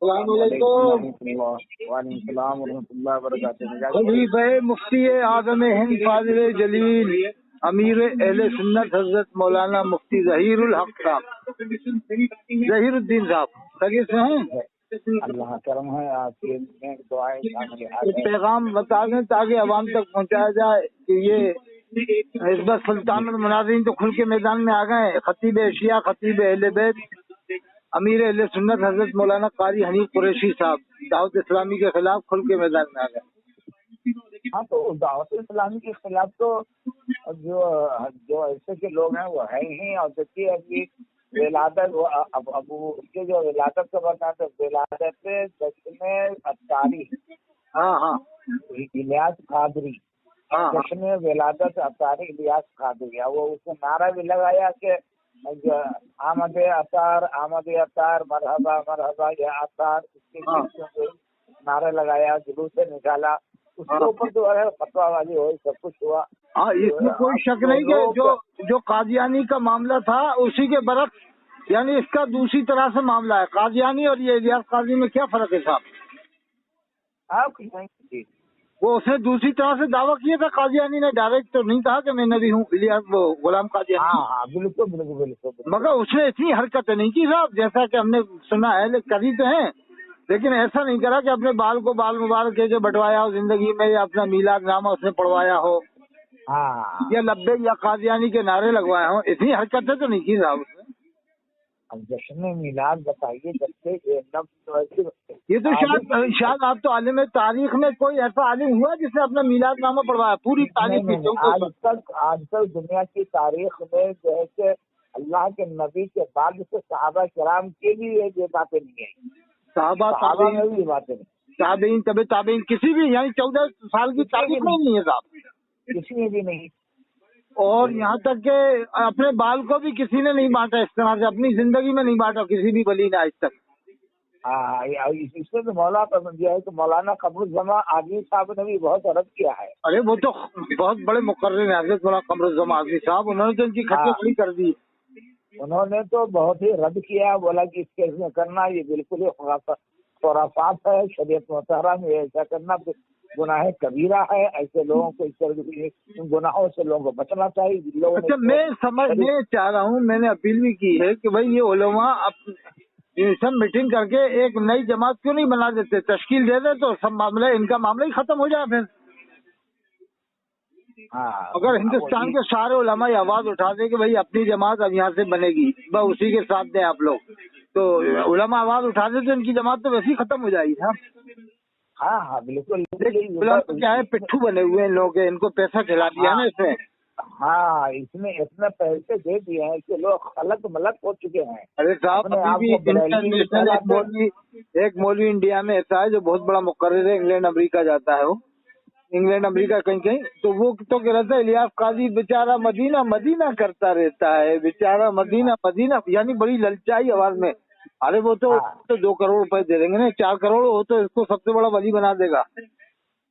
السلام علیکم۔ وعلیکم السلام ورحمۃ اللہ وبرکاتہ۔ خلیفہ مفتی اعظم ہند فاضل جلیل امیر اہل سنت حضرت مولانا مفتی ظہیر الحق صاحب، ظہیر الدین صاحب خیریت سے ہیں؟ اللہ کرم ہے، آپ کی دعائیں شامل ہیں۔ پیغام بتا دیں تاکہ عوام تک پہنچایا جائے کہ یہ حزب سلطان المناظرین تو کھل کے میدان میں آ گئے۔ خطیب ایشیا، خطیب اہل بیت، امیر اہل سنت حضرت مولانا قاری حنیف قریشی صاحب دعوت اسلامی کے خلاف کھل کے میدان میں آ گئے۔ ہاں، تو دعوت اسلامی کے خلاف تو جو ایسے کے لوگ ہیں وہ ہے ہی، اور دیکھیے ابھی ولادت ابو اس کے جو ولادت کا بتاتے ولادت جشن افطاری، ہاں ہاں الیاس قادری، ہاں جشن ولادت افطاری الیاس قادری، وہ اس نے نعرہ بھی لگایا کہ آمد اطہار مرحبا مرحبا یا اطہار، اس کے نعرہ لگایا، جلوس سے نکالا، اس کے اوپر تو فتویٰ بازی ہوئی، سب کچھ ہوا۔ ہاں، اس میں کوئی شک نہیں کہ جو قادیانی کا معاملہ تھا اسی کے برعکس، یعنی اس کا دوسری طرح سے معاملہ ہے۔ قادیانی اور یہ الیاس قادری میں کیا فرق ہے صاحب؟ وہ اس نے دوسری طرح سے دعویٰ کیا تھا، قادیانی نے ڈائریکٹ تو نہیں کہا کہ میں نبی ہوں، الیاس وہ غلام قادیانی۔ ہاں بالکل بالکل بالکل، مگر اس نے اتنی حرکتیں نہیں کی صاحب، جیسا کہ ہم نے سنا ہے، کری تو ہیں لیکن ایسا نہیں کرا کہ اپنے بال کو بال مبارک کے بٹوایا ہو زندگی میں، یا اپنا میلاد نامہ اس نے پڑھوایا ہو، ہاں یا لبیک یا قادیانی کے نعرے لگوائے ہوں۔ اتنی حرکتیں تو نہیں کی صاحب اس نے۔ اب جشن میلاد بتائیے، جب سے یہ تو شاید آپ تو عالم تاریخ میں کوئی ایسا عالم ہوا جس نے اپنا میلاد نامہ پڑھوایا پوری تاریخ میں؟ آج تک دنیا کی تاریخ میں جو ہے کہ اللہ کے نبی کے بعد سے صحابہ کرام کے لیے یہ باتیں نہیں ہیں، صحابہ میں بھی یہ باتیں نہیں، تابعین طب تابعین کسی بھی، یعنی 14 سال کی تاریخ میں نہیں ہے صاحب، کسی میں بھی نہیں۔ اور یہاں تک کہ اپنے بال کو بھی کسی نے نہیں بانٹا اس طرح سے، اپنی زندگی میں نہیں بانٹا کسی بھی ولی نے آج تک۔ ہاں، اس میں تو مولانا قمر الزمان آزمی صاحب نے بھی بہت رد کیا ہے۔ ارے وہ تو بہت بڑے مقرر ہیں حضرت مولانا قمر الزمان آزمی صاحب، انہوں نے تو ان کی کھٹی کھڑی کر دی۔ انہوں نے تو بہت ہی رد کیا، بولا کہ اس کیس میں کرنا یہ بالکل ہی خرافات ہے، شریعت مطہرہ میں ایسا کرنا گناہ کبیرہ ہے، ایسے لوگوں کو اس طرح ان گناہوں سے لوگوں کو بچنا چاہیے۔ اچھا، میں سمجھنے چاہ رہا ہوں، میں نے اپیل بھی کی ہے کہ بھائی یہ علماء سب میٹنگ کر کے ایک نئی جماعت کیوں نہیں بنا دیتے، تشکیل دے دے تو سب معاملہ، ان کا معاملہ ہی ختم ہو جائے۔ پھر اگر ہندوستان کے سارے علماء یہ آواز اٹھا دیں کہ بھائی اپنی جماعت اب یہاں سے بنے گی، بس اسی کے ساتھ دیں آپ لوگ، تو علماء آواز اٹھا دیں تو ان کی جماعت تو ویسے ہی ختم ہو جائے گی۔ ہاں ہاں بالکل، علماء کیا ہے، پٹھو بنے ہوئے ہیں لوگ، ان کو پیسہ کھلا دیا نا اس میں۔ ہاں، اس میں اتنے پیسے دے دیے ہیں کہ لوگ خلق ملک ہو چکے ہیں۔ ارے صاحب، ایک مولوی انڈیا میں ایسا ہے جو بہت بڑا مقرر ہے، انگلینڈ امریکہ جاتا ہے، وہ انگلینڈ امریکہ کہیں تو وہ تو کہہ رہتا ہے الیاس قاضی بیچارہ مدینہ مدینہ کرتا رہتا ہے، بیچارہ مدینہ مدینہ، یعنی بڑی للچائی آواز میں۔ ارے وہ تو 2 کروڑ روپے دے دیں گے نا، 4 کروڑ ہو تو اس کو سب سے بڑا ولی بنا دے گا،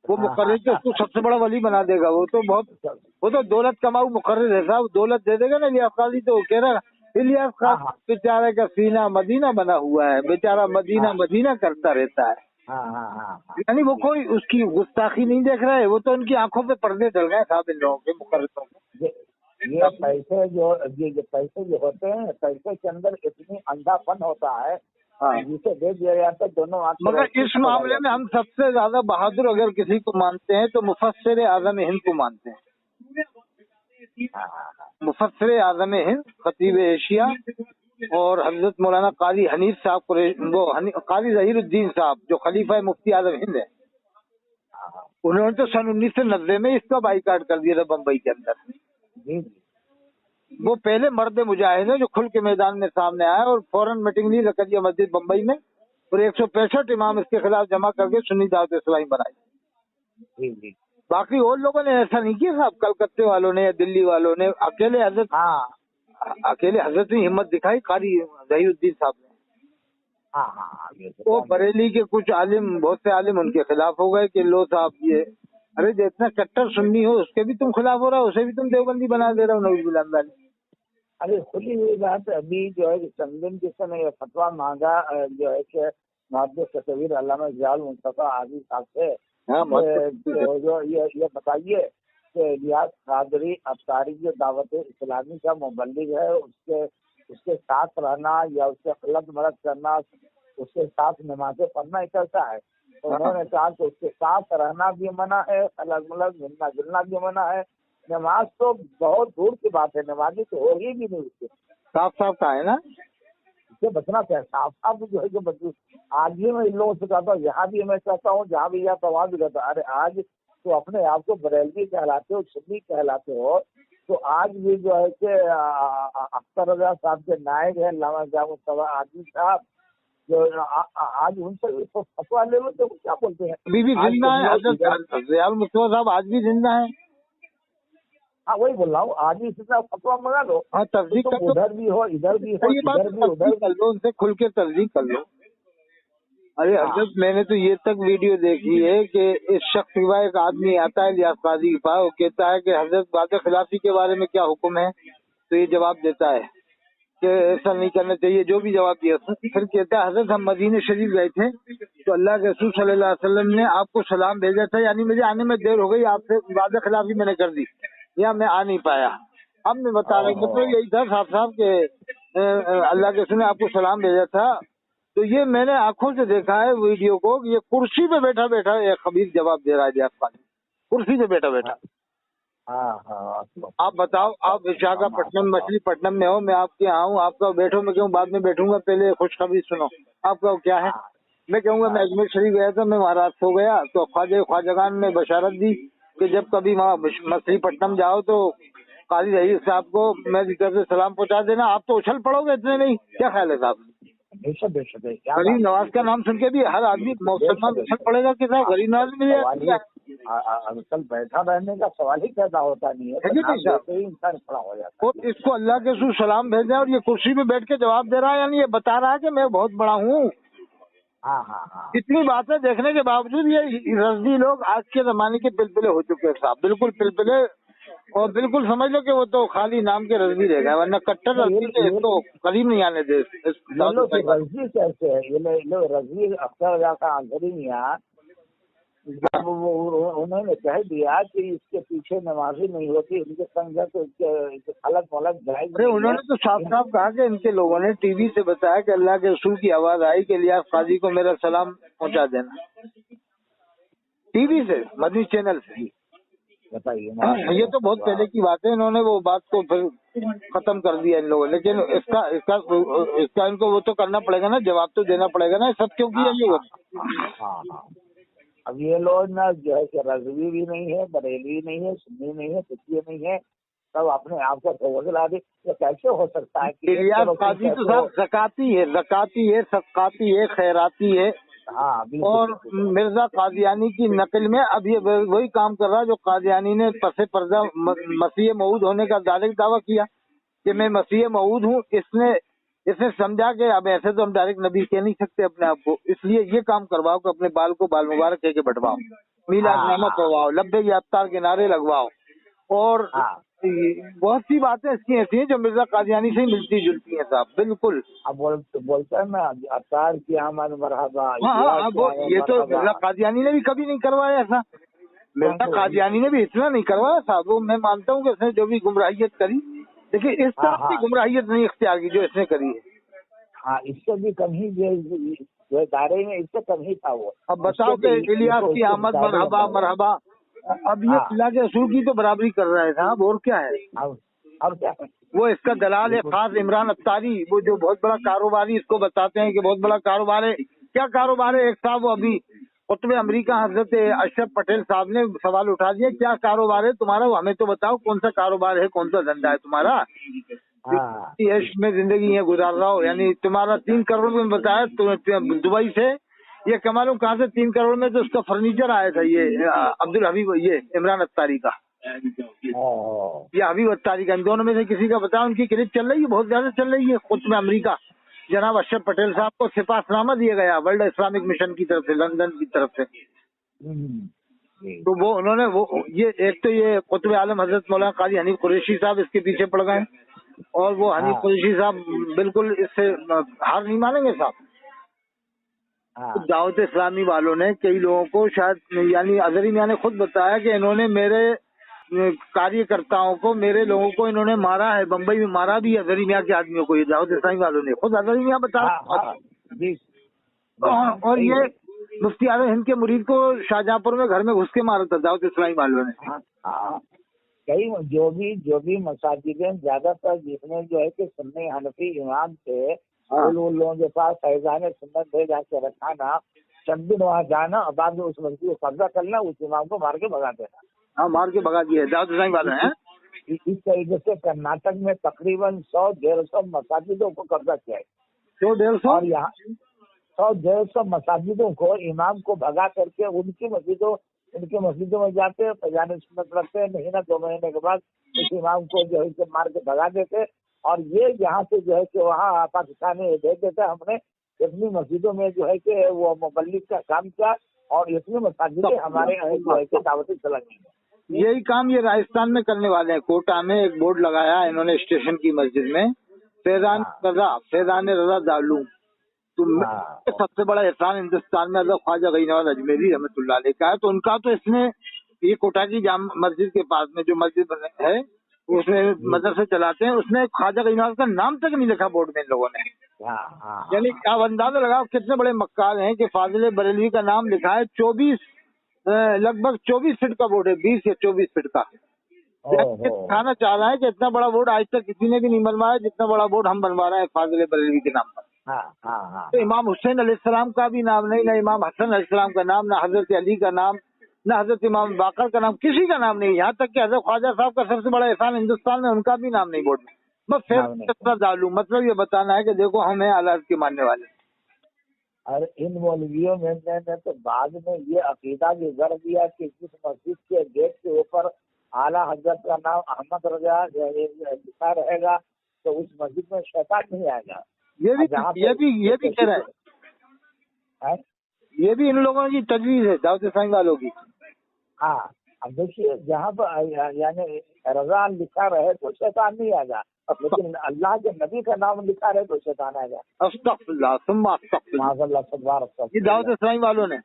وہ مقرر تو اس کو سب سے بڑا ولی بنا دے گا۔ وہ تو دولت کماؤ مقرر ہے صاحب، دولت دے دے گا نا الیاس قاضی، تو کہہ رہا الیاس قاضی بیچارے کا سینہ مدینہ بنا ہوا ہے، بیچارہ مدینہ مدینہ کرتا رہتا ہے۔ یعنی وہ کوئی اس کی گستاخی نہیں دیکھ رہا ہے، وہ تو ان کی آنکھوں پہ پردے ڈل گئے صاحب ان لوگوں کے مقرروں کے۔ یہ پیسے جو ہوتے ہیں، پیسے کے اندر اتنی اندھا پن ہوتا ہے، جسے دے دیا جاتا ہے دونوں۔ مگر اس معاملے میں ہم سب سے زیادہ بہادر اگر کسی کو مانتے ہیں تو مفسر اعظم ہند کو مانتے ہیں۔ مفسر اعظم ہند، خطیب ایشیا، اور حضرت مولانا قاری حنیف صاحب، وہ قاری ظہیر الدین صاحب جو خلیفہ مفتی اعظم ہند ہے، انہوں نے تو سن 1990 میں اس کا بائیکاٹ کر دیا تھا بمبئی کے اندر۔ وہ پہلے مرد مجاہد ہیں جو کھل کے میدان میں سامنے آئے اور فوراً میٹنگ لی زکریا مسجد بمبئی میں، اور 165 امام اس کے خلاف جمع کر کے سنی دعوت اسلامی بنائی۔ باقی اور لوگوں نے ایسا نہیں کیا صاحب، کلکتے والوں نے یا دلی والوں نے، اکیلے حضرت نے ہمت دکھائی، قاری ظہیر الدین صاحب نے۔ وہ بریلی کے کچھ عالم، بہت سے عالم ان کے خلاف ہو گئے کہ لو صاحب یہ، ارے جتنا کٹر سنی ہو اس کے بھی تم خلاف ہو رہا ہو، اسے بھی تم دیوبندی بنا دے رہا ہو، نعوذ باللہ۔ ارے کھلی ہوئی بات، ابھی جو ہے چندن جس نے فتویٰ مانگا جو ہے کہ मुहद्दिस तस्वीर अल्लामा इकबाल मुस्तफा आदि साहब से हाँ, जो ये बताइए कि इलियास कादरी अफ्तारी जो दावत इस्लामी का मुबल्लिग है, उसके साथ रहना या उससे गलत मदद करना, उसके साथ नमाजें पढ़ना ही कैसा है? तो उन्होंने कहा कि उसके साथ रहना भी मना है, अलग अलग मिलना जुलना भी मना है। नमाज तो बहुत दूर की बात है, नमाजी तो हो ही भी नहीं उससे। साफ साफ कहा है ना, इससे बचना चाहिए। साफ साफ जो है कि आज भी मैं इन लोगों से कहता हूँ, यहाँ भी मैं कहता हूँ, जहाँ भी जाता वहाँ भी कहता हूँ, अरे आज तो अपने आप को बरेलवी कहलाते हो, सुन्नी कहलाते हो, तो आज भी जो है कि अख्तर रजा साहब के नायक है अल्लामा इकबाल मुस्तफा आदमी साहब, जो आज उनसे फतवा ले लो तो क्या बोलते हैं? अभी भी जिंदा है हजरत रियाल मुस्तफा साहब, आज भी जिंदा है। हाँ वही बोल रहा हूँ, आज भी इसका फतवा मंगा लो। हाँ, तस्दीक कर लो, उधर भी हो, इधर भी हो, ये बात इधर भी उधर कर लो, उनसे खुल के तस्दीक कर लो। अरे हजरत, मैंने तो ये तक वीडियो देखी है कि इस शख्स के बाद एक आदमी आता है इलियास काजी के पास, वो कहता है कि हजरत वादे खिलाफी के बारे में क्या हुक्म है, तो ये जवाब देता है कि ऐसा नहीं करना चाहिए, जो भी जवाब दिया। फिर कहता है हजरत हम मदीने शरीफ गए थे तो अल्लाह के रसूल सल्लल्लाहु अलैहि वसल्लम ने आपको सलाम भेजा था, यानी मुझे आने में देर हो गई, आपसे वादे खिलाफी मैंने कर दी या मैं आ नहीं पाया। अब मैं बता रहा हूँ मतलब यही था साफ साफ के अल्लाह के रसूल ने आपको सलाम भेजा था। तो ये मैंने आंखों से देखा है वीडियो को, ये कुर्सी पे बैठा बैठा एक खबीर जवाब दे रहा है इलियास काजी, कुर्सी पे बैठा बैठा। आप बताओ, आप विशाखापट्टनम मछलीपट्टनम में हो, मैं आपके यहाँ हूँ, आपका बैठो, मैं कहूँ बाद में बैठूंगा, पहले खुशखबरी सुनो। आपका क्या है? मैं कहूँगा मैं अजमेर शरीफ गया था, मैं महाराज सो गया, तो ख्वाजगान ने बशारत दी कि जब कभी वहाँ मछलीपट्टनम जाओ तो काजी रईस साहब को मेरी तरफ से सलाम पहुँचा देना। आप तो उछल पड़ोगे इतने नहीं, क्या ख्याल है साहब? गरीब नवाज का नाम सुन के भी हर आदमी मुसलमान उछल पड़ेगा कि साहब गरीब नवाज मिल आजकल बैठा रहने का सवाल ही पैदा होता नहीं है, इंसान खड़ा हो जाता है। और इसको अल्लाह के रसूल सलाम भेजा और ये कुर्सी पे बैठ के जवाब दे रहा है, यानी ये बता रहा है कि मैं बहुत बड़ा हूँ। इतनी बातें देखने के बावजूद ये रजवी लोग आज के जमाने के पिलपिले हो चुके हैं साहब, बिल्कुल पिलपिले, और बिल्कुल समझ लो कि वो तो खाली नाम के रजवी रह गए, वरना कट्टर रजवी के तो करीब नहीं आने दे। रजवी कैसे है ये लोग? रजवी अख्तर रजा का आंसर ही नहीं आया, जब उन्होंने कह दिया कि इसके पीछे नमाजी नहीं होती, इनके संग तो अलग अलग जाएगी। अरे उन्होंने तो साफ साफ कहा कि इनके लोगों ने टीवी से बताया कि अल्लाह के रसूल की आवाज आई कि इलियास काजी को मेरा सलाम पहुंचा देना, टीवी से, मदनी चैनल से। बताइए, ये तो बहुत पहले की बात है, इन्होंने वो बात को फिर खत्म कर दिया इन लोगों ने, लेकिन इसका इनको वो तो करना पड़ेगा ना, जवाब तो देना पड़ेगा ना, सब क्यों किया ये लोग। अब ये लोग ना जो है कि रजवी भी नहीं है, बरेलवी नहीं है, सुन्नी नहीं है, कुछ नहीं है, सब अपने आप को बदला दे। ये कैसे हो सकता है? इलियास काजी तो साहब ज़काती है, सदकाती है, खैराती है। और मिर्जा कादियानी की नकल में अब ये वही काम कर रहा है जो कादियानी ने पसे पर्दा मसीह मऊद होने का डायरेक्ट दावा किया कि मैं मसीह मऊद हूँ। इसने समझा कि अब ऐसे तो हम डायरेक्ट नबी कह नहीं सकते अपने आप को, इसलिए ये काम करवाओ कि अपने बाल को बाल मुबारक कह के बटवाओ, मीलादनामा पढ़वाओ, लब्बे अफ्तार के नारे लगवाओ, और बहुत सी बातें इसकी ऐसी हैं जो मिर्जा कादियानी से ही मिलती जुलती हैं साहब, बिल्कुल। अब बोलते हैं ना अफ्तार की आमद मरहबा। हाँ, ये तो मिर्जा कादियानी ने भी कभी नहीं करवाया ऐसा, मिर्जा कादियानी ने भी इतना नहीं करवाया साहब। वो मैं मानता हूँ कि इसने जो भी गुमराहियत करी, लेकिन इस तरह की गुमराहियत नहीं इख्तियार की जो इसने करी है। हाँ, इससे भी कम ही जो दायरे में इससे कम ही था वो। अब बताओ कि इलियास की आमद मरहबा मरहबा, अब ये अल्लाह के रसूल की तो बराबरी कर रहा है साहब, और क्या है? और क्या है? वो इसका दलाल है खास इमरान अफ्तारी, वो जो बहुत बड़ा कारोबारी, इसको बताते हैं कि बहुत बड़ा कारोबार है। क्या कारोबार है? एक साहब वो अभी कुतुब अमेरिका हजरत अशरफ पटेल साहब ने सवाल उठा दिया, क्या कारोबार है तुम्हारा, वो हमें तो बताओ, कौन सा कारोबार है, कौन सा धंधा है तुम्हारा, यश में जिंदगी है गुजार रहा हो, यानी तुम्हारा 3 करोड़ में बताया तुम दुबई से ये कमा लो, कहाँ से 3 करोड़ में? तो उसका फर्नीचर आया था ये अब्दुल हबीब, ये इमरान अफ्तारी का या हबीब अफ्तारी का, इन दोनों में से किसी का बताया। उनकी क्लिप चल रही है, बहुत ज्यादा चल रही है। कुतुब अमेरिका जनाब अशरफ पटेल साहब को सिपाहनामा दिया गया वर्ल्ड इस्लामिक मिशन की तरफ से, लंदन की तरफ से। तो वो उन्होंने वो ये एक तो ये कुतुब आलम हजरत मौलाना काजी हनीफ कुरैशी साहब इसके पीछे पड़ गए, और वो हनीफ कुरैशी साहब बिल्कुल इससे हार नहीं मानेंगे साहब। हाँ दावत इस्लामी वालों ने कई लोगों को शायद यानी अजहरी मियां ने खुद बताया कि इन्होंने मेरे कार्यकर्ताओं को, मेरे लोगों को इन्होंने मारा है, बम्बई में मारा भी है अजहरी मियां के आदमियों को। ये दावत इस्लामी वालों ने खुद अजहरी मियां बता। हाँ जी। और ये मुफ्ती आजम हिंद के मुरीद को शाहजहांपुर में घर में घुस के मारा था दावत इस्लामी वालों ने। हाँ कई जो भी मसाजिदें ज्यादातर जिसमें जो है कि सुन्नी हनफी इमाम थे, उन लोगों के पास फैजान सुन्नत दे जाके रखा ना, चंद दिन वहाँ जाना और बाद में उस मस्जिद को कब्जा करना, उस इमाम को मार के भगा देना। हाँ, मार के भगा दिए दावत इस्लामी वालों ने। इस तरीके से कर्नाटक में तकरीबन 100-150 मसाजिदों को कब्जा किया है। 100-150 और यहाँ 100-150 मसाजिदों को इमाम को भगा करके उनकी मस्जिदों में जाते हैं, फैजान सुन्नत रखते हैं, महीना 2 महीने के बाद उस इमाम को जो है कि मार के भगा देते। और ये यहाँ से जो है कि वहाँ पाकिस्तान में भेज देते। हमने इतनी मस्जिदों में जो है कि वो मुबल्लिग का काम किया और इतनी मसाजिदें हमारे जो है कि दावत इस्लामी में यही काम ये राजस्थान में करने वाले हैं। कोटा में एक बोर्ड लगाया इन्होंने स्टेशन की मस्जिद में, फैजान रजा दालू। तो सबसे बड़ा एहसान हिंदुस्तान में अगर ख्वाजा गईनवाज अजमेरी रहमतुल्लाह अलैह का है, तो उनका तो इसने ये कोटा की जाम मस्जिद के पास में जो मस्जिद है उसमें मदरसे चलाते हैं, उसने ख्वाजा गईनवाज का नाम तक नहीं लिखा बोर्ड में इन लोगों ने। यानी आप अंदाजा लगाओ कितने बड़े मक्कार हैं कि फाजिल बरेलवी का नाम लिखा है। 24 फीट का बोर्ड है, 20 या 24 फीट का। दिखाना चाह रहा है कि इतना बड़ा बोर्ड आज तक किसी ने भी नहीं बनवाया जितना बड़ा बोर्ड हम बनवा रहे हैं फाजिल बरेलवी के नाम पर। तो इमाम हुसैन अलैहिस्सलाम का भी नाम नहीं, ना इमाम हसन अलैहिस्सलाम का नाम, ना हजरत अली का नाम, ना हजरत इमाम बाकर का नाम, किसी का नाम नहीं। यहाँ तक कि हजरत ख्वाजा साहब का सबसे बड़ा एहसान हिंदुस्तान में, उनका भी नाम नहीं बोर्ड में। बस फिर डालू मतलब ये बताना है कि देखो हम हैं आला के मानने वाले। और इन मौलवियों में ने तो बाद में ये अकीदा भी कर दिया कि जिस मस्जिद के गेट के ऊपर आला हजरत का नाम अहमद रजा लिखा रहेगा तो उस मस्जिद में शैतान नहीं आएगा। ये भी कह रहा है, ये भी इन लोगों की तजवीज है दावत इस्लामी वालों की। हाँ, अब देखिए जहाँ पर यानी रजा लिखा रहे तो शैतान नहीं आएगा, लेकिन अल्लाह के नबी का नाम लिखा रहे तो शैतान आएगा। अस्तगफिरुल्लाह सुम्मा अस्तगफिरुल्लाह। ये दावत इस्लामी वालों ने,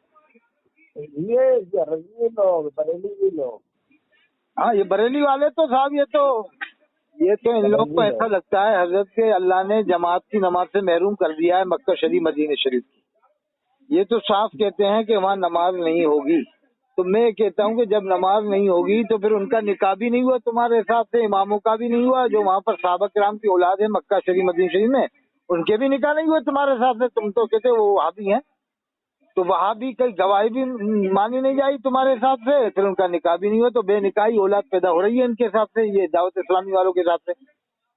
ये रजी लोग, बरेली लोग, हाँ ये बरेली वाले तो साहब ये तो इन लोगों को ऐसा लगता है हजरत के अल्लाह ने जमात की नमाज से महरूम कर दिया है मक्का शरीफ मदीना शरीफ की। ये तो साफ कहते हैं कि वहाँ नमाज नहीं होगी। तो मैं कहता हूँ कि जब नमाज नहीं होगी तो फिर उनका निकाह भी नहीं हुआ तुम्हारे हिसाब से, इमामों का भी नहीं हुआ, जो वहाँ पर सहाबा किराम की औलाद है मक्का शरीफ मदीना शरीफ में, उनके भी निकाह नहीं हुए तुम्हारे हिसाब से। तुम तो कहते वो वहाबी हैं, तो वहाँ भी कई गवाही भी मानी नहीं जाएगी तुम्हारे हिसाब से, फिर उनका निकाह भी नहीं हुआ, तो बेनिकाही औलाद पैदा हो रही है इनके हिसाब से। ये दावत इस्लामी वालों के हिसाब से,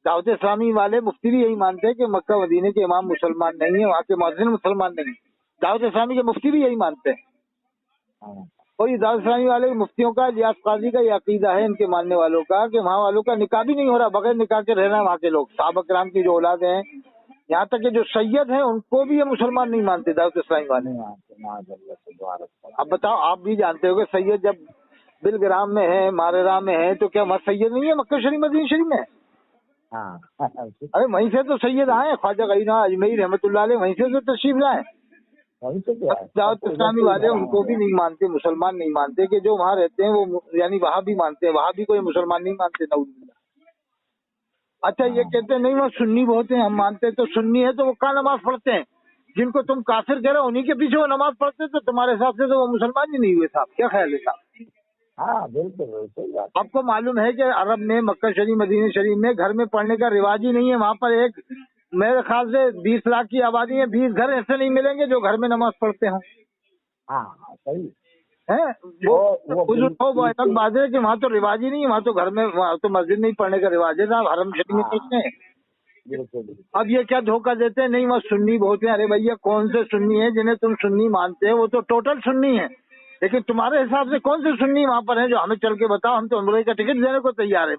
दावत इस्लामी वाले मुफ्ती भी यही मानते हैं कि मक्का मदीने के इमाम मुसलमान नहीं है, वहाँ के मुअज्जिन मुसलमान नहीं। दावत इस्लामी के मुफ्ती भी यही मानते हैं। और ये दावत इस्लामी वाले मुफ्तियों का, इलियास काजी का ये अकीदा है इनके मानने वालों का कि वहाँ वालों का निकाह भी नहीं हो रहा, बगैर निकाह के रहना वहाँ के लोग, सहाबा किराम की जो औलाद हैं, यहाँ तक कि जो सैयद हैं उनको भी ये मुसलमान नहीं मानते दावत इस्लामी वाले। अब बताओ, आप भी जानते हो कि सैयद जब बिलग्राम में है, मारेरा में है, तो क्या वहाँ सैयद नहीं है मक्का शरीफ मदीना शरीफ में? अरे वहीं से तो सैयद आए, ख्वाजा गईनवाज अजमेरी रहमतुल्लाह अलैह वहीं से तो तशरीफ लाए। दावत इस्लामी वाले उनको भी नहीं मानते, मुसलमान नहीं मानते कि जो वहाँ रहते हैं वो, यानी वहाँ भी मानते हैं, वहाँ भी कोई मुसलमान नहीं मानते। अच्छा ये कहते हैं नहीं वो सुन्नी बहुत है, हम मानते हैं, तो सुन्नी है तो वो कहाँ नमाज पढ़ते हैं? जिनको तुम काफिर कह रहे हो उन्हीं के पीछे वो नमाज पढ़ते, तो तुम्हारे हिसाब से तो वो मुसलमान ही नहीं हुए साहब। क्या ख्याल है साहब? हाँ बिल्कुल। आपको मालूम है कि अरब में मक्का शरीफ मदीना शरीफ में घर में पढ़ने का रिवाज ही नहीं है। वहाँ पर एक मेरे ख्याल से 20 लाख की आबादी है, 20 घर ऐसे नहीं मिलेंगे जो घर में नमाज पढ़ते हों। हाँ सही है वो अलग बात है कि वहाँ तो रिवाज ही नहीं है, वहाँ तो घर में, वहाँ तो मस्जिद में ही पढ़ने का रिवाज है साहब, हरम शरीफ में पढ़ते हैं। अब ये क्या धोखा देते हैं, नहीं वहाँ सुन्नी बहुत है। अरे भैया कौन से सुन्नी है जिन्हें तुम सुन्नी मानते हो? वो तो टोटल सुन्नी है, लेकिन तुम्हारे हिसाब से कौन से सुन्नी वहाँ पर है जो हमें चल के बताओ। हम तो उम्र का टिकट देने को तैयार है,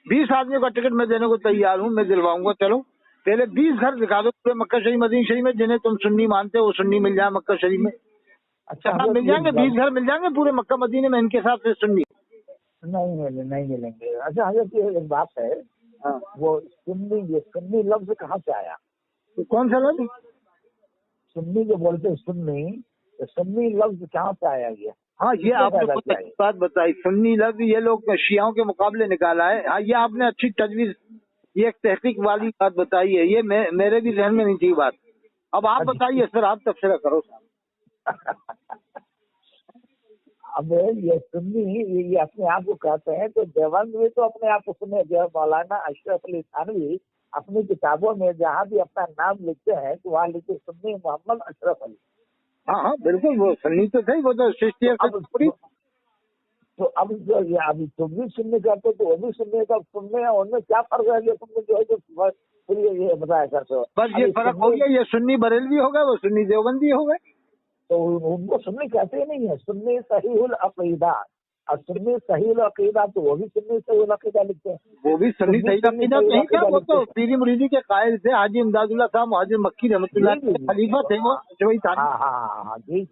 20 आदमियों का टिकट मैं देने को तैयार हूँ, मैं दिलवाऊंगा। चलो पहले 20 घर दिखा दो पूरे मक्का शरीफ मदीना शरीफ में जिन्हें तुम सुन्नी मानते हो, वो सुन्नी मिल जाए मक्का शरीफ में। अच्छा मिल जाएंगे, 20 घर मिल जाएंगे पूरे मक्का मदीने में इनके हिसाब से सुन्नी? नहीं मिलेंगे। अच्छा हजरत एक बात है, वो सुन्नी लफ्ज कहाँ से आया? तो कौन सा लफ्ज? सुन्नी जो बोलते हैं सुन्नी, तो सुन्नी लफ्ज कहाँ से आया गया? हाँ, ये आपने बहुत अच्छी बात बताई। सुन्नी लफ्ज ये लोग शियाओं के मुकाबले निकाला है। हाँ, ये आपने अच्छी तजवीज, ये एक तहकीक वाली बात बताई है। ये मेरे भी ज़हन में नहीं थी बात। अब आप बताइए सर, आप तफसीर करो साहब। अब ये सुन्नी ये अपने आप को कहते हैं, तो देवबंद भी तो अपने आप को सुने। जो मौलाना अशरफ अली थानवी अपनी किताबों में जहाँ भी अपना नाम लिखते हैं तो वहाँ लिखते सुन्नी मोहम्मद अशरफ अली। हाँ हाँ बिल्कुल, वो सुन्नी तो थे, वो तो शिष्टिया से। तो अब जो ये अभी तुम भी सुनने करते तो वो भी सुनने का, सुनने उनमें क्या फर्क है? जो तुमने जो है जो फिर ये बताया करते हो, बस ये फर्क हो गया, ये सुन्नी बरेलवी हो गए, वो सुन्नी देवबंदी हो गए। तो उनको सुन्नी कहते ही नहीं है। सुन्नी सहीहुल अकीदा, और सुन्नी सहीहुल अकीदा तो वो भी सुन्नी सहीहुल अकीदा लिखते हैं। वो भी सुन्नी सही अकीदा नहीं था, वो तो पीरी मुरीदी के कायल थे। हाजी इमदादुल्लाह साहब मुहाजिर मक्की रहमतुल्लाह खलीफा थे वो, जो ही था। हाँ जी।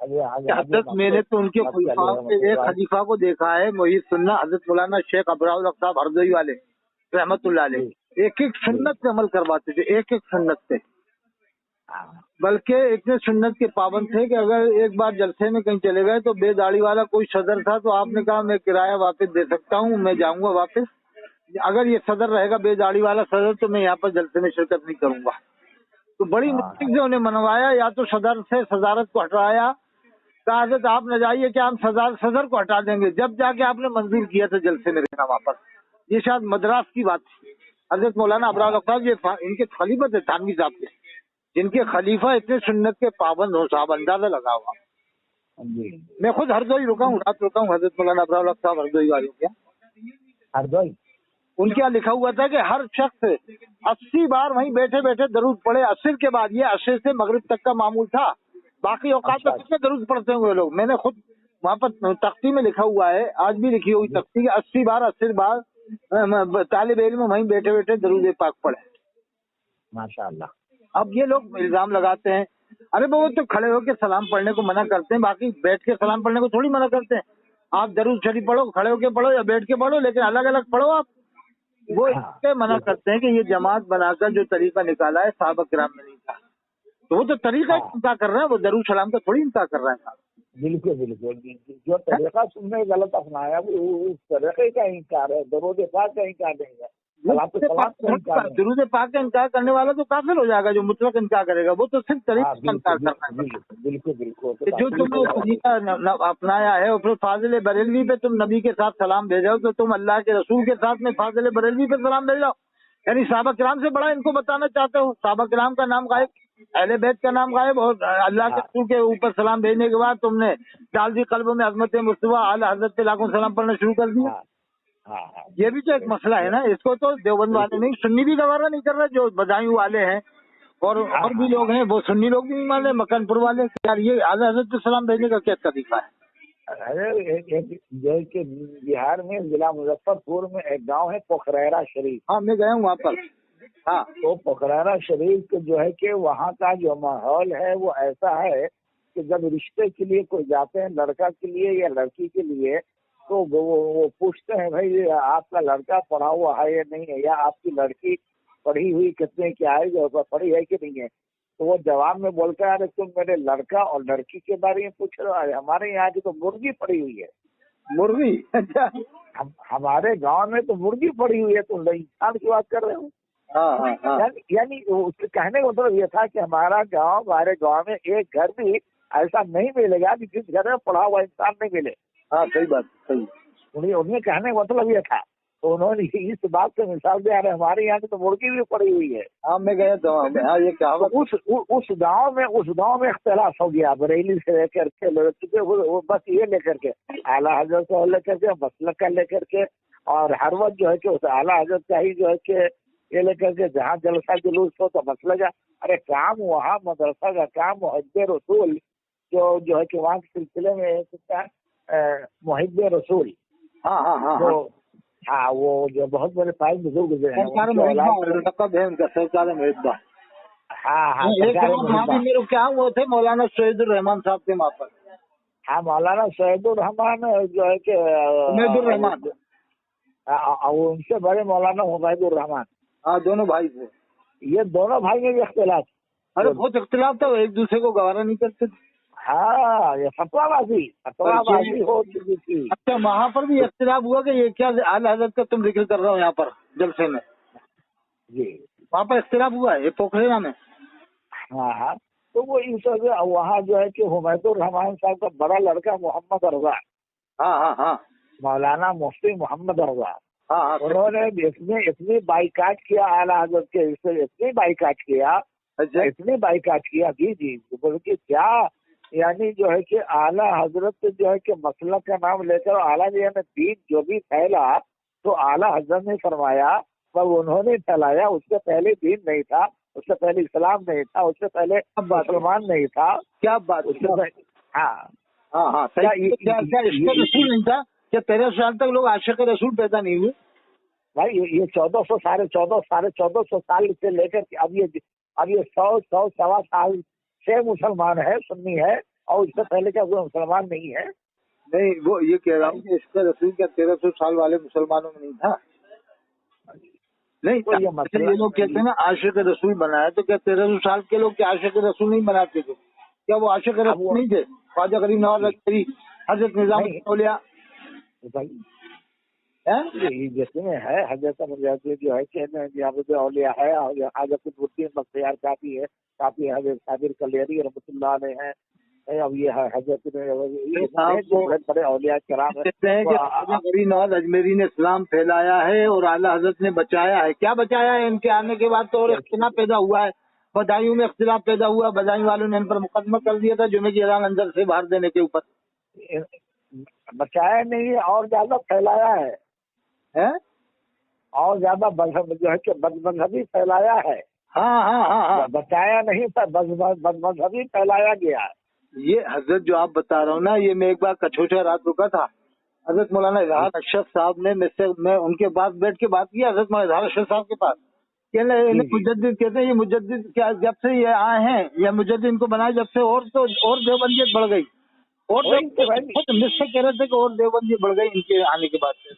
हजरत मैंने तो उनके एक खलीफा को देखा है, मुहीद सुन्ना हजरत मौलाना शेख अबराउल हक साहब हरदोई वाले रहमतुल्लाह अलैह। एक एक सुन्नत पे अमल करवाते थे, एक एक सुन्नत पे। बल्कि इतने सुन्नत के पाबंद थे कि अगर एक बार जलसे में कहीं चले गए तो बेदाढ़ी वाला कोई सदर था तो आपने कहा मैं किराया वापस दे सकता हूँ, मैं जाऊंगा वापस। अगर ये सदर रहेगा बेदाढ़ी वाला सदर तो मैं यहाँ पर जलसे में शिरकत नहीं करूंगा। तो बड़ी मुश्किल से उन्हें मनवाया, या तो सदर से सदारत को हटाया, कहा हजरत आप न जाइए कि हम सदर को हटा देंगे। जब जाके आपने मंजूर किया था जलसे में रहना वापस। ये शायद मद्रास की बात थी। हजरत मौलाना अबरार हक साहब ये इनके खलीफा थे थानवी साहब के, जिनके खलीफा इतने सुन्नत के पाबंद हो साहब, अंदाजा लगा हुआ। मैं खुद हरदोई रुका हूँ, रात रुका हूँ हजरत मौलाना अबरार हक साहब हरदोई वालों के। हरदोई उनके यहाँ लिखा हुआ था कि हर शख्स 80 बार वहीं बैठे बैठे दरूद पढ़े असर के बाद। ये असर से मगरिब तक का मामूल था, बाकी औकात में कितने दरूद पढ़ते होंगे लोग। मैंने खुद वहाँ पर तख्ती में लिखा हुआ है, आज भी लिखी हुई तख्ती कि 80 बार 80 बार तालिब इल्म वहीं बैठे बैठे दरूद पाक पढ़े। माशाअल्लाह। अब ये लोग इल्जाम लगाते हैं, अरे वो तो खड़े होकर सलाम पढ़ने को मना करते हैं, बाकी बैठ के सलाम पढ़ने को थोड़ी मना करते हैं। आप दरूद शरीफ पढ़ो, खड़े होके पढ़ो या बैठ के पढ़ो, लेकिन अलग अलग पढ़ो आप। वो इसके मना करते हैं कि ये जमात बनाकर जो तरीका निकाला है साहबा किराम में नहीं था। तो वो तो तरीका इनकार कर रहा है, वो दरूद सलाम का थोड़ी इनकार कर रहा है। बिल्कुल बिल्कुल, जो तरीका तुमने गलत अपनाया वो उस तरीके का इनकार है, दरूद पाक का इनकार नहीं है। दरूद पाक का इनकार करने वाला तो काफिर हो जाएगा, जो मुतलक इनकार करेगा। वो तो सिर्फ तरीका इनकार करना है। बिल्कुल बिल्कुल, जो तुमने तरीका अपनाया है और फिर फाजिल बरेलवी पे तुम नबी के साथ सलाम भेजो, तो तुम अल्लाह के रसूल के साथ में फाजिल बरेलवी पे सलाम भेजो। यानी साहबा किराम से बड़ा इनको बताना चाहते हो। साहबा किराम का नाम गायब, अहले बैत का नाम गायब, और अल्लाह के रसूल के ऊपर सलाम भेजने के बाद तुमने डाल दी कल्बों में अज़मत मुस्तफा आला हज़रत पे लाखों सलाम पढ़ना शुरू कर दिया। ये भी तो एक मसला है ना। इसको तो देवबंद वाले नहीं, सुन्नी भी गवारा नहीं कर रहे, जो बदायूं वाले हैं और भी लोग हैं, वो सुन्नी लोग भी नहीं मान रहे, मकानपुर वाले। यार ये आला हज़रत पे सलाम भेजने का क्या तरीका है? अरे जो कि बिहार में जिला मुजफ्फरपुर में एक गांव है पोखरैरा शरीफ। हाँ मैं गया हूँ वहाँ पर। हाँ, तो पोखरैरा शरीफ जो है कि वहाँ का जो माहौल है वो ऐसा है कि जब रिश्ते के लिए कोई जाते हैं, लड़का के लिए या लड़की के लिए, तो वो पूछते हैं भाई आपका लड़का पढ़ा हुआ है या नहीं है, या आपकी लड़की पढ़ी हुई कितने की है, जो पढ़ी है कि नहीं है। तो वो जवाब में बोलता है अरे तुम मेरे लड़का और लड़की के बारे में पूछ रहे हो, हमारे यहाँ की तो मुर्गी पड़ी हुई है। मुर्गी? अच्छा, हमारे गांव में तो मुर्गी पड़ी हुई है, तुम इंसान की बात कर रहे हो। यानी उसके कहने का मतलब ये था कि हमारे गांव में एक घर भी ऐसा नहीं मिलेगा कि जिस घर में पढ़ा हुआ इंसान नहीं मिले। हाँ सही बात, सही। उन्हें कहने का मतलब ये था, तो उन्होंने इस बात से मिसाल दिया रहे हमारे यहाँ की तो मुर्गी भी पड़ी हुई है। हाँ मैं गया था। हाँ ये क्या उस गांव में इख्तिलाफ हो गया, बरेली से लेकर के वो बस ये लेकर के आला हजरत को लेकर के, मसलक का लेकर के, और हर वक्त जो है कि उस आला हजरत का ही जो है कि ये लेकर के जहाँ जलसा जुलूस हो तो मसलक। अरे काम वहाँ मदरसा का काम मुहिब्बे रसूल जो है कि वहाँ के सिलसिले में मुहिब्बे रसूल। हाँ, हाँ वो जो बहुत बड़े पाइप बुजुर्ग जो है मेरे क्या वो थे मौलाना सैयदुर रहमान साहब के वहाँ पर। हाँ मौलाना सैयदुर रहमान जो है कि रहमान, उनसे बड़े मौलाना उबैदुर रहमान। हाँ दोनों भाई थे। ये दोनों भाई में भी इख्तिलाफ। अरे बहुत इख्तिलाफ था, वो एक दूसरे को गवारा नहीं करते थे। हाँ, ये फतवाबाजी हो चुकी थी। अच्छा, वहाँ पर भी इख्तिलाफ हुआ कि ये क्या आला हजरत का तुम जिक्र कर रहे हो यहाँ पर जलसे में? जी वहाँ पर इख्तिलाफ हुआ है, ये पोखरेरा में। हाँ हाँ, तो वो इस वहाँ जो है कि हुमैदुर रहमान साहब का बड़ा लड़का मोहम्मद रजा, हाँ हाँ हाँ मौलाना मुफ्ती मोहम्मद रजा, हाँ हाँ। उन्होंने इतनी बाइकाट किया आला हजरत के, इससे इतनी बाइकाट किया, अच्छा, इतनी बाइकाट किया जी, बल्कि क्या यानी जो है कि आला हजरत जो है कि मसलक का नाम लेकर आला जी ने दीन जो भी फैला तो आला हजरत ने फरमाया पर उन्होंने फैलाया। उससे पहले दीन नहीं था, उससे पहले इस्लाम नहीं था, उससे पहले मुसलमान नहीं था। क्या बात, उससे पहले हाँ हाँ हाँ सही। क्या इसका रसूल नहीं था? क्या 1300 साल तक लोग आशिक रसूल पैदा नहीं हुए? भाई ये 1400 साढ़े 1400 साल से लेकर अब ये 100 सवा साल से मुसलमान है, सुन्नी है, और उससे पहले क्या कोई मुसलमान नहीं है? नहीं, वो ये कह रहा हूँ कि इसका रसूल क्या 1300 साल वाले मुसलमानों में नहीं था? नहीं, तो ये लोग कहते हैं ना आशिक रसूल बनाया, तो क्या 1300 साल के लोग क्या आशिक रसूल नहीं बनाते थे? क्या वो आशिक रसूल नहीं थे? ख्वाजा गरीब नवाज लश्करी, हजरत निजामुद्दीन औलिया भाई है? जिसमें है हजरत मुजाहिद जो है कि निजामुद्दीन औलिया है, और हजरत बख्तियार काफी है, काफी हजरत साबिर कलेरी रहमतुल्लाह अलैह है, अब ये हजरत बड़े बड़े औलिया कराम कहते हैं कि ख्वाजा गरीब नवाज अजमेरी ने इस्लाम फैलाया है और आला हजरत ने बचाया है। क्या बचाया है? इनके आने के बाद तो और इख्तिलाफ पैदा हुआ है, बदायूं में इख्तिलाफ पैदा हुआ, बदायूं वालों ने इन पर मुकदमा कर दिया था जुमे की अजान अंदर से बाहर देने के ऊपर। बचाया नहीं है और ज्यादा फैलाया है, और ज्यादा जो है कि बदमजहबी फैलाया है। हाँ हाँ हाँ हाँ, बचाया नहीं था, बदमजहबी फैलाया गया है। ये हजरत जो आप बता रहा हूँ ना, ये मैं एक बार कछोचा रात रुका था, हजरत मौलाना इजहार अशरफ साहब ने मैं उनके पास बैठ के बात की, हजरत मौलाना इजहार अशरफ साहब के पास। मुजद्दिद कहते हैं ये मुजद्दिद क्या जब से ये आए हैं या मुजद्दिद इनको बनाए जब से और देवबंदियत बढ़ गई, और मुझसे कह रहे थे कि और देवबंदियत बढ़ गई इनके आने के बाद से।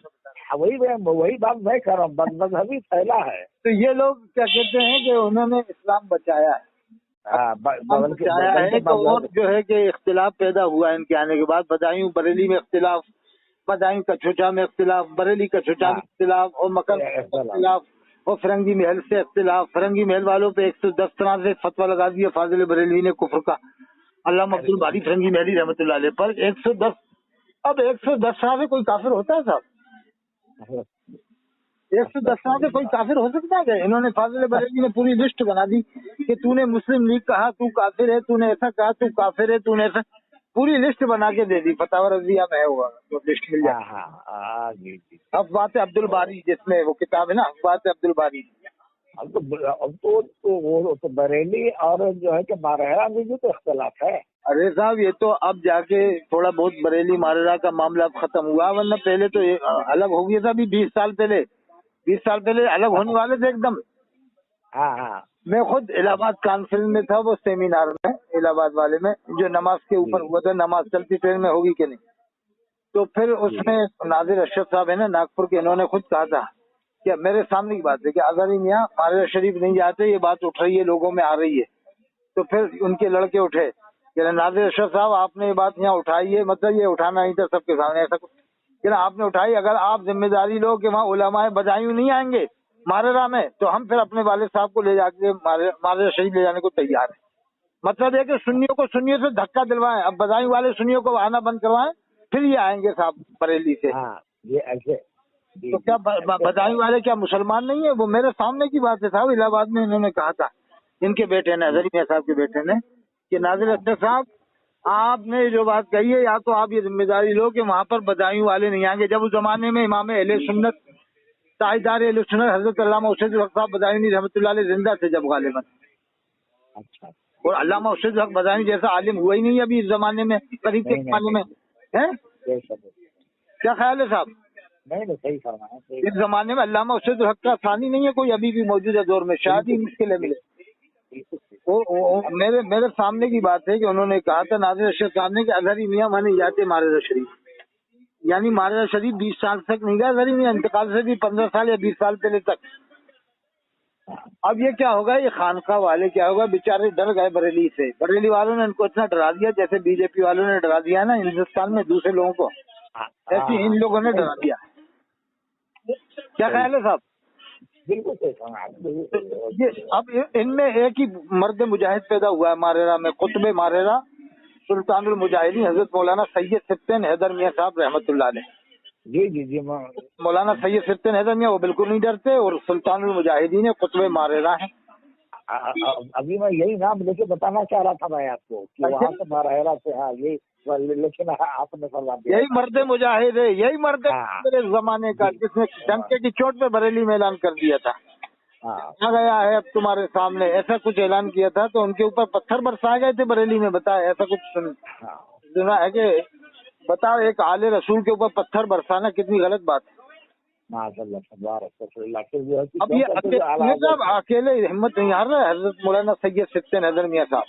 वही बात मैं कर रहा हूँ, बदमजहबी फैला है। तो ये लोग क्या कहते हैं कि उन्होंने इस्लाम बचाया है, बचाया है, तो और जो है कि इख्तिलाफ पैदा हुआ इनके आने के बाद। बदायूं बरेली में इख्तिलाफ, बदायूं कछोचा में इख्तिलाफ, बरेली कछोचा में इख्तिलाफ, और मकर इख्तिलाफ, और फिरंगी महल से इख्तिलाफ। फिरंगी महल वालों पे 110 तरह से फतवा लगा दिया फाजिल बरेलवी ने कुफ्र का, अल्लामा अब्दुल बारी फिरंगी महली रहमतुल्लाह अलैह पर 110। अब 110 साल से कोई काफिर होता है साहब? 110 साल से कोई काफिर हो सकता है क्या? इन्होंने फाजिल बरेलवी ने पूरी लिस्ट बना दी कि तूने मुस्लिम लीग कहा तू काफिर है, तूने ऐसा कहा तू काफिर है, तूने ऐसा पूरी लिस्ट बना के दे दी। फतावा रज़िया में है हुआ तो लिस्ट मिल जाए। अफ़वात अब्दुल बारी जिसमें वो किताब है ना, अफ़वात अब्दुल बारी। अब तो बरेली और जो है कि मारहरा में भी तो इख्तिलाफ है। अरे साहब ये तो अब जाके थोड़ा बहुत बरेली मारहरा का मामला खत्म हुआ, वरना पहले तो अलग हो गया था। अभी 20 साल पहले अलग होने वाले थे एकदम। हाँ, मैं खुद इलाहाबाद कॉन्फ्रेंस में था, वो सेमिनार में इलाहाबाद वाले में जो नमाज के ऊपर हुआ था, नमाज चलती ट्रेन में होगी कि नहीं। तो फिर उसमें नाजिर अशरफ साहब है ना नागपुर के, इन्होंने खुद कहा था कि मेरे सामने की बात है कि अगर यहाँ मारहरा शरीफ नहीं जाते, ये बात उठ रही है, लोगों में आ रही है। तो फिर उनके लड़के उठे कि नाजिर अशरफ साहब आपने ये बात यहाँ उठाई है, मतलब ये उठाना नहीं था सबके सामने, ऐसा कुछ कि आपने उठाई। अगर आप जिम्मेदारी लो कि वहाँ उलमाए बदायूं नहीं आएंगे मारहरा में, तो हम फिर अपने वालिद साहब को ले जाके मारहरा शरीफ ले जाने को तैयार है। मतलब है कि सुन्नियों को सुन्नियों से धक्का दिलवाएं, अब बदायूं वाले सुन्नियों को आना बंद करवाएं, फिर ये आएंगे साहब बरेली से। ये ऐसे तो क्या बदायूं वाले क्या मुसलमान नहीं है? वो मेरे सामने की बात है साहब, इलाहाबाद में इन्होंने कहा था, इनके बेटे ने, अजहरी मियां साहब के बेटे ने, कि नाजिर अख्तर साहब आपने जो बात कही है, या तो आप ये जिम्मेदारी लो कि वहाँ पर बदायूं वाले नहीं आएंगे। जब उस जमाने में इमाम अहले सुन्नत ताजदार अहले सुन्नत हजरत अल्लामा उर्शद हक साहब बदायूं रहमतुल्लाह अलैह जिंदा थे जब गालिबन। अच्छा, और अल्लामा उर्शद हक बदायूं जैसा आलिम हुआ ही नहीं अभी इस जमाने में, करीब के जमाने में है। क्या ख्याल है साहब? नहीं सही फरमाया। इस जमाने में अल्लामा उर्शद हक का सानी नहीं है कोई अभी भी मौजूदा दौर में, शायद ही मुश्किल है मिले। मेरे सामने की बात है कि उन्होंने कहा था नाजिर अशरफ साहब ने कि अजहरी मियां माने जाते मारहरा शरीफ, यानी मारहरा शरीफ 20 साल तक नहीं गया अजहरी मियां, इंतकाल से भी 15 साल या 20 साल पहले तक। اب یہ کیا ہوگا، یہ خانقاہ والے کیا ہوگا، بیچارے ڈر گئے بریلی سے، بریلی والوں نے ان کو اتنا ڈرا دیا جیسے بی جے پی والوں نے ڈرا دیا نا ہندوستان میں دوسرے لوگوں کو، ایسے ان لوگوں نے ڈرا دیا۔ کیا خیال ہے صاحب؟ بالکل صحیح کہا آپ نے۔ یہ اب ان میں ایک ہی مرد مجاہد پیدا ہوا ہے ماریرا میں، قطب ماریرا سلطان المجاہدین حضرت مولانا سید سبطین حیدر میاں صاحب رحمۃ اللہ علیہ۔ جی جی جی مولانا سید سبطین حیدر میاں وہ بالکل نہیں ڈرتے، اور سلطان المجاہدین قطب ماریرا ہیں۔ ابھی میں یہی نام لے کے بتانا چاہ رہا تھا میں آپ کو کہ وہاں سے ماریرا سے، ہاں یہی، لیکن آپ نے فرما دیا، یہی مرد مجاہد ہے، یہی مرد میرے زمانے کا جس نے ڈنکے کی چوٹ پہ بریلی میں اعلان کر دیا تھا، آ گیا ہے اب تمہارے سامنے، ایسا کچھ اعلان کیا تھا تو ان کے اوپر پتھر برسائے گئے تھے بریلی میں، بتایا ایسا کچھ سنا ہے کہ بتاؤ ایک آل رسول کے اوپر پتھر برسانا کتنی غلط بات ہے۔ اب یہ اکیلے ہمت نہیں ہار رہے حضرت مولانا سید سبطین حیدر میاں صاحب،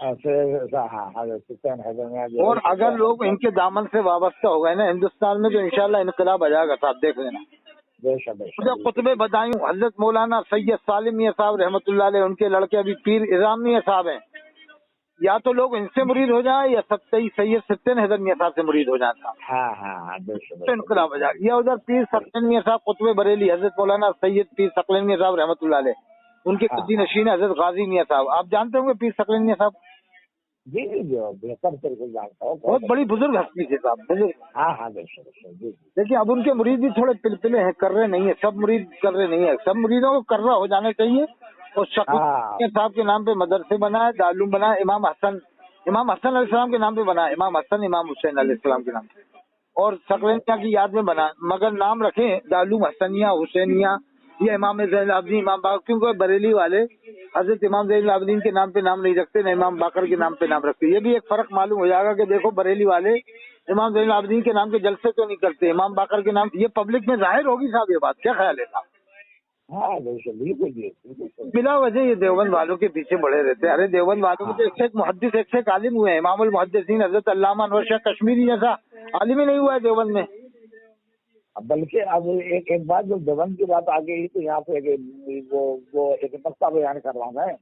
اور اگر لوگ ان کے دامن سے وابستہ ہو گئے نا ہندوستان میں تو انشاءاللہ انقلاب آ جائے گا صاحب، دیکھ لینا۔ قطب بدایوں حضرت مولانا سید سالم میاں صاحب رحمۃ اللہ علیہ، ان کے لڑکے ابھی پیر اعظام میاں صاحب ہیں، یا تو لوگ ان سے مرید ہو جائیں یا سید سبطین حیدر میاں صاحب سے مرید ہو جائیں تو انقلاب ہو جائے گا۔ یا ادھر پیر ثقلین میاں صاحب قطب بریلی حضرت مولانا سید پیر ثقلین میاں صاحب رحمۃ اللہ علیہ، ان کے قدی نشین حضرت غازی میاں صاحب، آپ جانتے ہوں گے پیر ثقلین میاں صاحب؟ جی جی جی بہتر طریقے سے جانتا ہوں، بہت بڑی بزرگ ہستی تھے صاحب، بزرگ۔ ہاں دیکھیے اب ان کے مرید بھی تھوڑے پلپلے ہیں، کر رہے نہیں ہیں، سب مرید کر رہے نہیں ہیں، سب مریدوں کو کر رہا ہو جانا چاہیے۔ اور شقیق صاحب کے نام پہ مدرسے بنائے، دارالعلوم بنائے، امام حسن علیہ السلام کے نام پہ بنا، امام حسن امام حسین علیہ السلام کے نام پہ، اور ثقلین کی یاد میں بنا، مگر نام رکھیں دارالعلوم حسنیہ حسینیہ یا امام زین العابدین امام باقر، کیونکہ بریلی والے حضرت امام زین العابدین کے نام پہ نام نہیں رکھتے، نہ امام باقر کے نام پہ نام رکھتے۔ یہ بھی ایک فرق معلوم ہو جائے گا کہ دیکھو بریلی والے امام زین العابدین کے نام کے جلسے تو نہیں کرتے، امام باقر کے نام، یہ پبلک میں ظاہر ہوگی صاحب یہ بات، کیا خیال ہے صاحب؟ بلا وجہ یہ دیوبند والوں کے پیچھے بڑے رہتے ہیں، ارے دیوبند والوں میں تو ایک سے ایک محدث، ایک سے ایک عالم ہوئے ہیں، امام المحدثین حضرت علامہ انور شاہ کشمیری جیسا عالم ہی نہیں ہوا ہے دیوبند میں۔ بلکہ اب ایک بات جو دیوبند کی بات آ گئی تو یہاں پہ وہ ایک نقطہ بیان کر رہا ہوں میں۔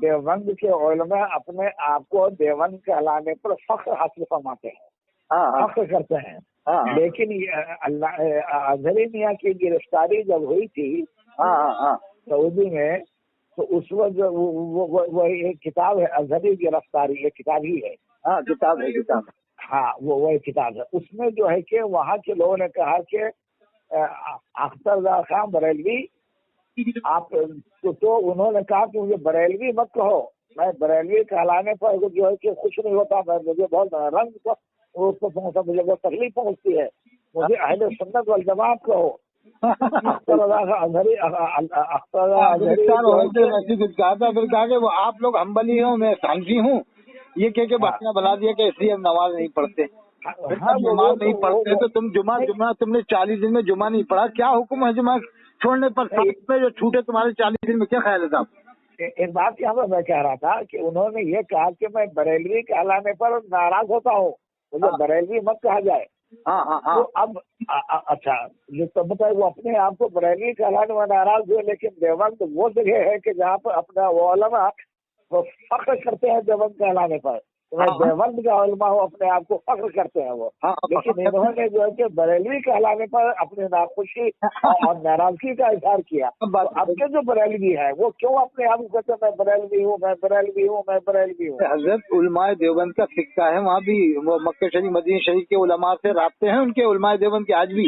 دیوبند کے علماء اپنے آپ کو دیوبند کہلانے پر فخر حاصل فرماتے ہیں، فخر کرتے ہیں، لیکن اظہری میاں کی گرفتاری جب ہوئی تھی سعودی میں تو اس وقت وہ ایک کتاب ہے اظہری گرفتاری، ایک کتاب ہی ہے، کتاب ہے، کتاب، ہاں وہ ایک کتاب ہے۔ اس میں جو ہے کہ وہاں کے لوگوں نے کہا کہ اختر رضا خان بریلوی آپ تو انہوں نے کہا کہ مجھے بریلوی مت کہو، میں بریلوی کہلانے پر جو ہے کہ خوش نہیں ہوتا، مجھے بہت رنگ اس کو پہنچتا، مجھے بہت تکلیف پہنچتی ہے، مجھے اہل سنت والجماعت کہو۔ اختر رضا کہا تھا، پھر کہا کہ وہ آپ لوگ حنبلی ہوں میں حنفی ہوں، یہ کہہ کے باتیں بنا دیا کہ اس لیے ہم نماز نہیں پڑھتے۔ نماز نہیں پڑھتے تو تم جمعہ تم نے 40 دن میں جمعہ نہیں پڑھا، کیا حکم ہے جمعہ چھوڑنے پر؟ میں جو چھوٹے تمہارے 40 دن میں، کیا خیال ہے صاحب؟ ایک بات یہاں پر میں کہہ رہا تھا کہ انہوں نے یہ کہا کہ میں بریلوی کہلانے پر ناراض ہوتا ہوں، مجھے بریلوی مت کہا جائے۔ تو اب اچھا یہ تو بتائے وہ اپنے آپ کو بریلوی کہلانے میں ناراض ہوئے، لیکن دیوبند وہ جگہ ہے کہ جہاں پر اپنا وہ علماء وہ فخر کرتے ہیں دیوبند کہلانے پر، دیوبند کا علماء ہو اپنے آپ کو فخر کرتے ہیں وہ، لیکن انہوں نے جو ہے کہ بریلوی کہلانے پر اپنی ناخوشی اور ناراضگی کا اظہار کیا۔ اب کے جو بریلوی ہے وہ کیوں اپنے آپ کو کہتے ہیں میں بریلوی ہوں، میں بریلوی ہوں، میں بریلوی ہوں؟ حضرت علماء دیوبند کا سکہ ہے، وہاں بھی وہ مکہ شریف مدینہ شریف کے علماء سے رابطے ہیں ان کے، علماء دیوبند کے آج بھی۔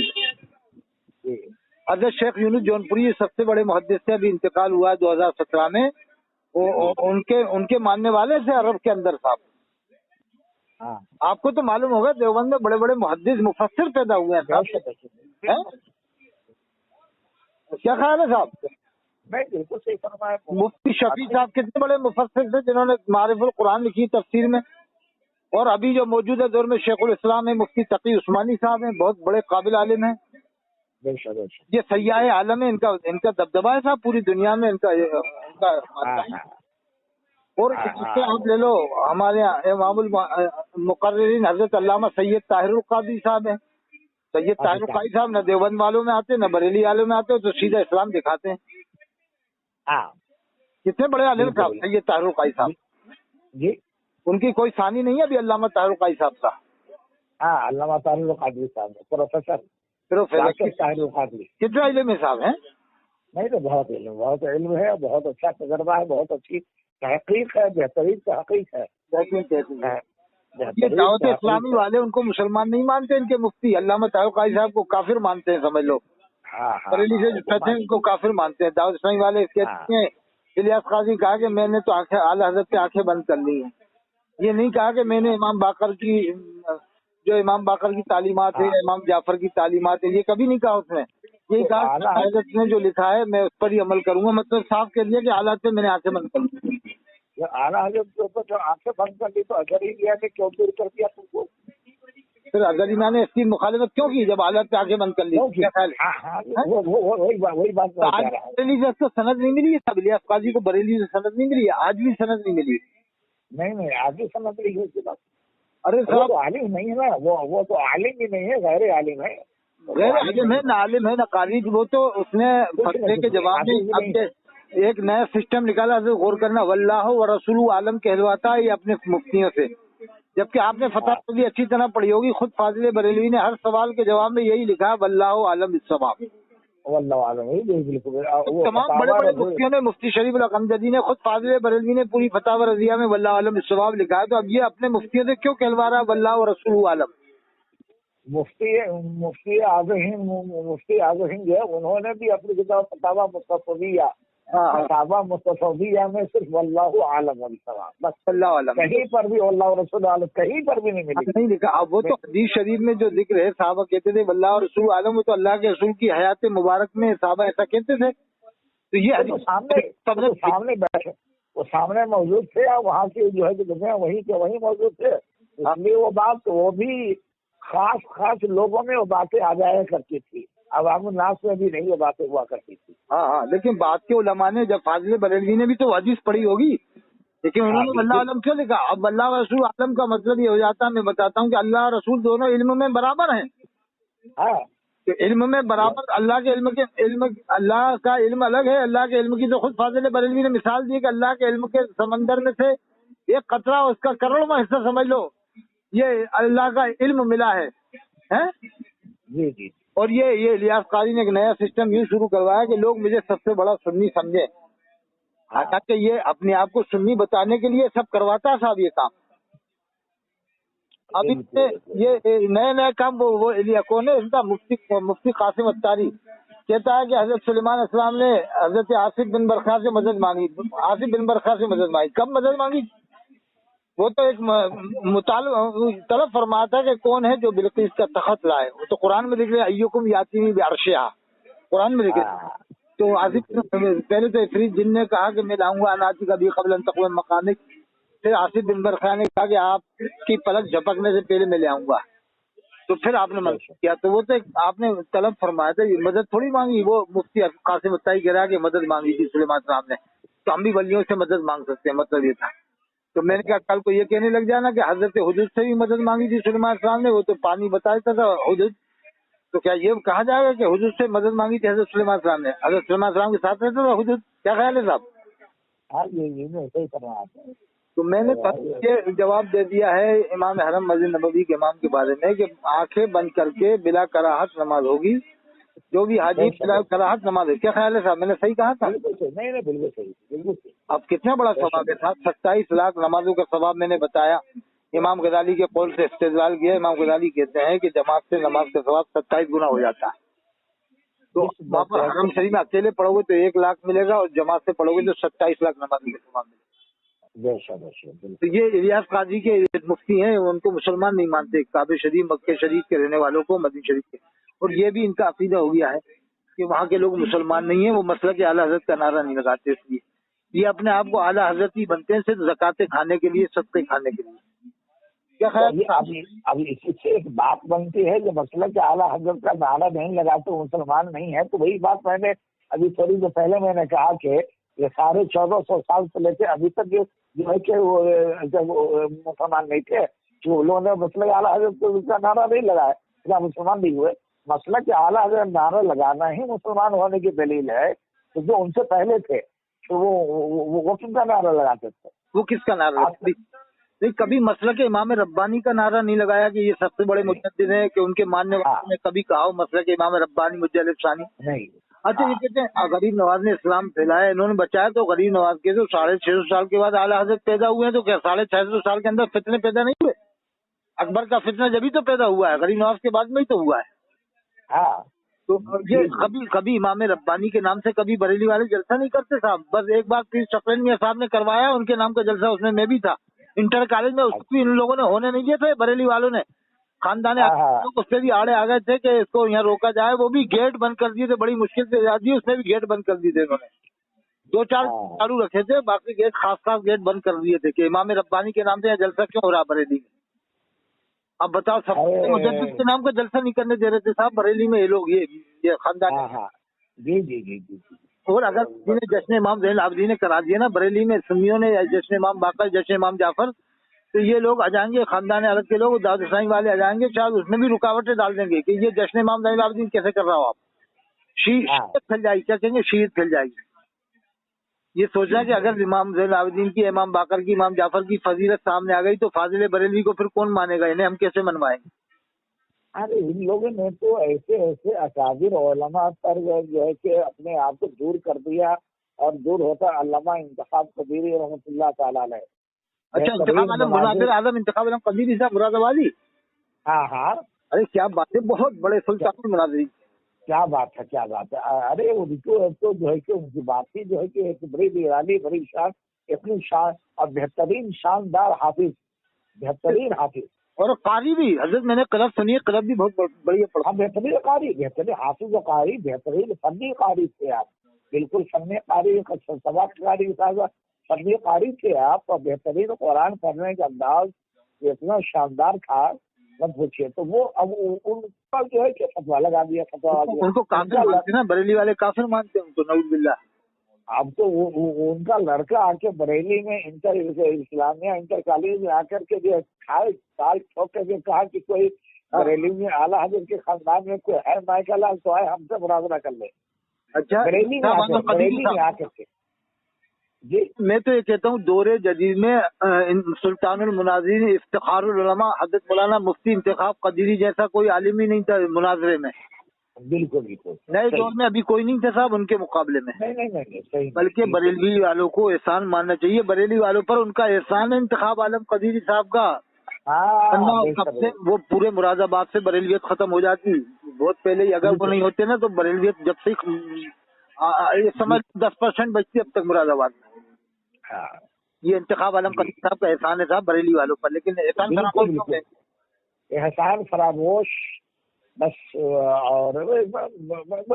حضرت شیخ یونس جونپوری سب سے بڑے محدث سے ابھی انتقال ہوا ہے 2017 میں، ان کے ماننے والے تھے عرب کے اندر صاحب۔ آپ کو تو معلوم ہوگا دیوبند میں بڑے بڑے محدث مفسر پیدا ہوئے ہیں صاحب، کیا خیال ہے صاحب؟ بالکل صحیح فرمایا۔ مفتی شفیع صاحب کتنے بڑے مفسر تھے جنہوں نے معارف القرآن لکھی تفسیر میں، اور ابھی جو موجودہ دور میں شیخ الاسلام ہے مفتی تقی عثمانی صاحب ہیں، بہت بڑے قابل عالم ہیں، یہ سیاح عالم ہے، ان کا دبدبہ ہے صاحب پوری دنیا میں، ان کا اور اس سے آپ لے لو ہمارے یہاں امام المقررین حضرت علامہ سید طاہر القادری صاحب ہیں، سید طاہر القادری صاحب نہ دیوبند والوں میں آتے نہ بریلی والوں میں آتے، تو سیدھا اسلام دکھاتے ہیں۔ हाँ कितने बड़े आलिम साहब थे ये ताहिरुल कायी साहब। जी। उनकी कोई सानी नहीं है अभी अल्लामा ताहिरुल कायी साहब का? हाँ, अल्लामा ताहिरुल कादरी साहब, प्रोफेसर डॉक्टर ताहिरुल कादरी। कितना इल्म साहब हैं? नहीं तो बहुत इल्म है, बहुत अच्छा तजर्बा है, बहुत अच्छी तहकीक है, बेहतरीन तहकीक है। ये दावत इस्लामी वाले उनको मुसलमान नहीं मानते, इनके मुफ्ती अल्लामा ताहिरुल कायी साहब को काफिर मानते हैं, समझ लो। बरेली से जो कहते हैं उनको काफिर मानते हैं। दावत इस्लामी वाले कहते हैं, इलियास काजी कहा कि मैंने तो आंखें आला हजरत की आंखें बंद कर ली हैं। ये नहीं कहा कि मैंने इमाम बाकर की जो इमाम बाकर की तालीमात है, इमाम जाफर की तालीमात है, ये कभी नहीं कहा उसने। यही कहा हजरत ने जो लिखा है मैं उस पर ही अमल करूंगा। मतलब साफ कह दिया कि आला से मैंने आंखें बंद कर ली। आला हजरत के ऊपर जो आंखें बंद कर दी तो अजहरी लिया ने क्यों दूर कर दिया तुमको? फिर अजहरी ने इसकी मुखालिफत क्यों की जब आला से आंखें बंद कर ली? क्या ख्याल है? वही बात बरेली से तो सनद नहीं मिली है, इलियास काजी को बरेली से सनद नहीं मिली है, आज भी सनद नहीं मिली। नहीं आज भी सनद नहीं है उसकी बात। अरे साहब, तो आलिम नहीं है ना, वो तो आलिम ही नहीं है, गैर आलिम है। गैर आलिम है, ना आलिम है, ना काजी। वो तो उसने फतवे के जवाब में अब एक नया सिस्टम निकाला, तो गौर करना, वल्लाह व रसूलु आलम कहलवाता है ये अपने मुफ्तियों से। जबकि आपने फतवा भी अच्छी तरह पढ़ी होगी, खुद फाजिल बरेलवी ने हर सवाल के जवाब में यही लिखा, वल्लाह आलम बिस्सवाब। तमाम बड़े बड़े मुफ्तियों ने, मुफ्ती शरीफ अल-अकमजदी ने, खुद फाजिल बरेलवी ने पूरी फतावा रजिया में वल्लाह आलम बिस्सवाब लिखा है। तो अब ये अपने मुफ्तियों से क्यों कहलवा रहा है वल्लाह व रसूलु आलम? मुफ्ती आज़म हिंद है, उन्होंने भी अपनी किताब फतावा मुस्तफविया में सिर्फ वल्लाहु आलम बिस्सवाब, बस वल्लाहु आलम, कहीं पर भी वल्लाहु रसूल आलम कहीं पर भी नहीं लिखा। अब वो तो हदीस शरीफ में जो जिक्र है, साहबा कहते थे वल्लाहु रसूल आलम, वो तो अल्लाह के रसूल की हयात मुबारक में साहबा ऐसा कहते थे। तो ये तो सामने बैठे, वो सामने मौजूद थे, और वहाँ की जो है वहीं के वहीं मौजूद थे, इसलिए वो बात वो भी खास लोगों में वो बातें आ जाया करती थी, अवाम नास में भी नहीं वो बातें हुआ करती थी। हाँ, लेकिन बाद के उलमा ने, जब फाजिल बरेलवी ने भी तो हदीस पढ़ी होगी, लेकिन उन्होंने वल्लाह आलम क्यों लिखा? अब वल्लाह रसूल आलम का मतलब ये हो जाता है, मैं बताता हूँ कि अल्लाह रसूल दोनों इल्म में बराबर हैं। तो इल्म में बराबर, अल्लाह का इल्म अलग है। अल्लाह के इल्म की तो खुद फाजिल बरेलवी ने मिसाल दी कि अल्लाह के इल्म के समंदर में से एक कतरा उसका करोड़वां हिस्सा समझ लो, ये अल्लाह का इल्म मिला है। जी। और ये इलियास काजी ने एक नया सिस्टम यूँ शुरू करवाया कि लोग मुझे सबसे बड़ा सुन्नी समझे। हालांकि ये अपने आप को सुन्नी बताने के लिए सब करवाता है साहब ये काम। अभी ये नए काम वो इलिया कौन है, इनका मुफ्ती कासिम अत्तारी कहता है कि हजरत सुलेमान अस्सलाम ने हजरत आसिफ बिन बरखा से मदद मांगी। आसिफ बिन बरखा से मदद मांगी, कब मदद मांगी? वो तो एक तलब फरमाता है कि कौन है जो बिल्किस का तखत लाए। वो तो कुरान में लिख रहे अय्युकुम यातीनी बिअर्शिहा, कुरान में लिख रहे। तो आसिफ पहले तो इफरीत जिन ने कहा कि मैं लाऊंगा अनाती का भी कबल तकवा मकानिक। फिर आसिफ बिन बरखा ने कहा कि आपकी पलक झपकने से पहले मैं ले आऊंगा। तो फिर आपने मदद किया। तो वो तो आपने तलब फरमाया था, मदद थोड़ी मांगी। वो मुफ्ती कासिम अत्तारी कह रहा है कि मदद मांगी थी सुलेमान साहब ने, तो हम भी वलियों से मदद मांग सकते हैं, मतलब ये था। तो मैंने कहा कल को ये कहने लग जाना कि हजरत हुजूर से भी मदद मांगी थी सुलेमान साहब ने, वो तो पानी बताता था हुजूर। तो क्या ये कहा जाएगा कि हुजूर से मदद मांगी थी हजरत सुलेमान साहब ने? हजरत सुलेमान साहब के साथ रहता था हुजूर। क्या ख्याल है साहब? तो मैंने ये जवाब दे दिया है इमाम हरम मस्जिद नबवी के इमाम के बारे में कि आंखें बंद करके बिला कराहत नमाज होगी, जो भी हाजी बिला कराहत नमाज है। क्या ख्याल है साहब, मैंने सही कहा था? नहीं, बिल्कुल सही। अब कितना बड़ा सवाब है साहब, 27 लाख नमाजों का सवाब मैंने बताया। इमाम गजाली के कौल से इस्तेदलाल किया। इमाम गजाली कहते हैं कि जमात से नमाज का सवाब 27 गुना हो जाता है। तो वहाँ पर हरम शरीफ में अकेले पढ़ोगे तो 1 लाख मिलेगा, और जमात से पढ़ोगे तो 27 लाख नमाजों का सवाब मिलेगा। तो ये इलियास काजी के मुफ्ती हैं, उनको मुसलमान नहीं मानते, काबे शरीफ मक्के शरीफ के रहने वालों को, मदीना शरीफ के। और ये भी इनका अकीदा हो गया है कि वहाँ के लोग मुसलमान नहीं है, वो मसला के आला हजरत का नारा नहीं लगाते। इसलिए ये अपने आप को आला हजरत ही बनते हैं, सिर्फ ज़काते खाने के लिए, सदके खाने के लिए। क्या ख्याल? अभी इससे एक बात बनती है कि मसला के आला हजरत का नारा नहीं लगाते मुसलमान नहीं है। तो वही बात मैंने अभी थोड़ी देर पहले मैंने कहा कि ये 1450 साल से लेकर अभी तक जो है कि जब मुसलमान नहीं थे, जो उन्होंने मसला आला हजरत का नारा नहीं लगाया, क्या मुसलमान नहीं हुए? मसला के आला हजरत नारा लगाना ही मुसलमान होने की दलील है। तो जो उनसे पहले थे तो वो किसका नारा लगाते थे? वो किसका नारा? नहीं, कभी मसलक इमाम रब्बानी का नारा नहीं लगाया कि ये सबसे बड़े मुजद्दिद हैं, कि उनके मानने वालों ने कभी कहा हो मसलक इमाम रब्बानी मुजद्दिद सानी? नहीं। अच्छा, ये कहते हैं गरीब नवाज ने इस्लाम फैलाया, इन्होंने बचाया, तो गरीब नवाज के तो 650 साल के बाद आला हजरत पैदा हुए हैं, तो क्या 650 साल के अंदर फितने पैदा नहीं हुए? अकबर का फितना जब ही तो पैदा हुआ है, गरीब नवाज के बाद में ही तो हुआ है। हाँ, तो ये कभी इमाम रब्बानी के नाम से कभी बरेली वाले जलसा नहीं करते साहब। बस एक बार पीर चक्रेन मियां साहब ने करवाया उनके नाम का जलसा, उसमें मैं भी था इंटर कॉलेज में, उसको भी इन लोगों ने होने नहीं दिए थे, बरेली वालों ने, खानदान लोग उससे भी आड़े आ गए थे कि इसको यहाँ रोका जाए, वो भी गेट बंद कर दिए थे, बड़ी मुश्किल से आजादी, उसमें भी गेट बंद कर दिए थे उन्होंने, 2-4 चालू रखे थे, बाकी गेट खास गेट बंद कर दिए थे कि इमाम रब्बानी के नाम से यहाँ जलसा क्यों हो रहा बरेली में। अब बताओ, सब मुजद्दिद के नाम का जलसा नहीं करने दे रहे थे साहब बरेली में ये लोग, ये खानदान। जी जी जी जी। और अगर किसी ने जश्न इमाम ज़ैनुल आबिदीन ने करा दिया ना बरेली में, सुन्नियों ने जश्न इमाम बाकर, जश्न इमाम जाफर, तो ये लोग आ जाएंगे, खानदान अलग के लोग, दाऊद हुसैन वाले आ जाएंगे, शायद उसमें भी रुकावटें डाल देंगे कि ये जश्न इमाम ज़ैनुल आबिदीन कैसे कर रहा हो आप, शीयत फैल जाएगी, क्या कहेंगे, शीयत फैल जाएगी। ये सोचना कि अगर इमाम ज़ैनुल आबिदीन की, इमाम बाकर की, इमाम जाफर की फजीलत सामने आ गई तो फाजिल बरेलवी को फिर कौन मानेगा, इन्हें हम कैसे मनवाएंगे? अरे इन लोगों ने तो ऐसे अकाबिर उलमा पर जो है कि अपने आप को दूर कर दिया, और दूर होता अल्लामा इंतखाब कदीरी रहमतुल्लाह तआला अलैह। अच्छा, इंतखाब आलम मुनाज़िर आज़म इंतखाब आलम कदीरी साहब मुरादाबादी। हाँ। अरे क्या बात है, बहुत बड़े सुल्तान मुनाज़िर। क्या बात है, क्या बात है। अरे उनको तो जो है कि उनकी बात ही जो है कि एक बड़ी निराली, बड़ी शान, इतनी शान और बेहतरीन शानदार हाफिज, बेहतरीन हाफिज, और कारी भी। हजरत मैंने कलब सुनी है, कलब भी बहुत बढ़िया पढ़ा। बेहतरीन कारी, बेहतरीन हाफिज और कारी, बेहतरीन फन्नी कारी थे आप, बिल्कुल फन्नी कारी, सवाब कारी साहब, फन्नी कारी थे आप, और बेहतरीन कुरान पढ़ने का अंदाज इतना शानदार था, मत पूछिए। तो वो अब उनका जो है कि फतवा लगा दिया, उनको काफिर मानते ना, बरेली वाले काफिर मानते हैं उनको, नऊज़ुबिल्लाह। अब तो उनका लड़का आके बरेली में इस्लामिया इंटर कॉलेज में आकर के जो साल ठोक के कहा कि कोई बरेली में आला हजरत के खानदान में कोई है माइका लाल तो आए हमसे मुरादरा कर ले। अच्छा, बरेली में आकर के जी। मैं तो ये कहता हूँ दौरे जदीद में सुल्तानुल मुनाज़िरीन इफ्तिखारुल उलमा हज़रत मौलाना मुफ्ती इंतखाब कदीरी जैसा कोई आलिम ही नहीं था मुनाजरे में। बिल्कुल नए दौर में अभी कोई नहीं था साहब उनके मुकाबले में। नहीं सही। बल्कि बरेलवी वालों को एहसान मानना चाहिए, बरेली वालों पर उनका एहसान है इंतखाब आलम कदीरी साहब का। सबसे वो पूरे मुरादाबाद से बरेलवियत खत्म हो जाती बहुत पहले ही, अगर वो नहीं होते ना तो बरेलवियत जब से ये समझ 10% बचती अब तक मुरादाबाद में। ये इंतखाब आलम कदीरी साहब का एहसान है साहब बरेली वालों पर, लेकिन एहसान फरामोश बस। और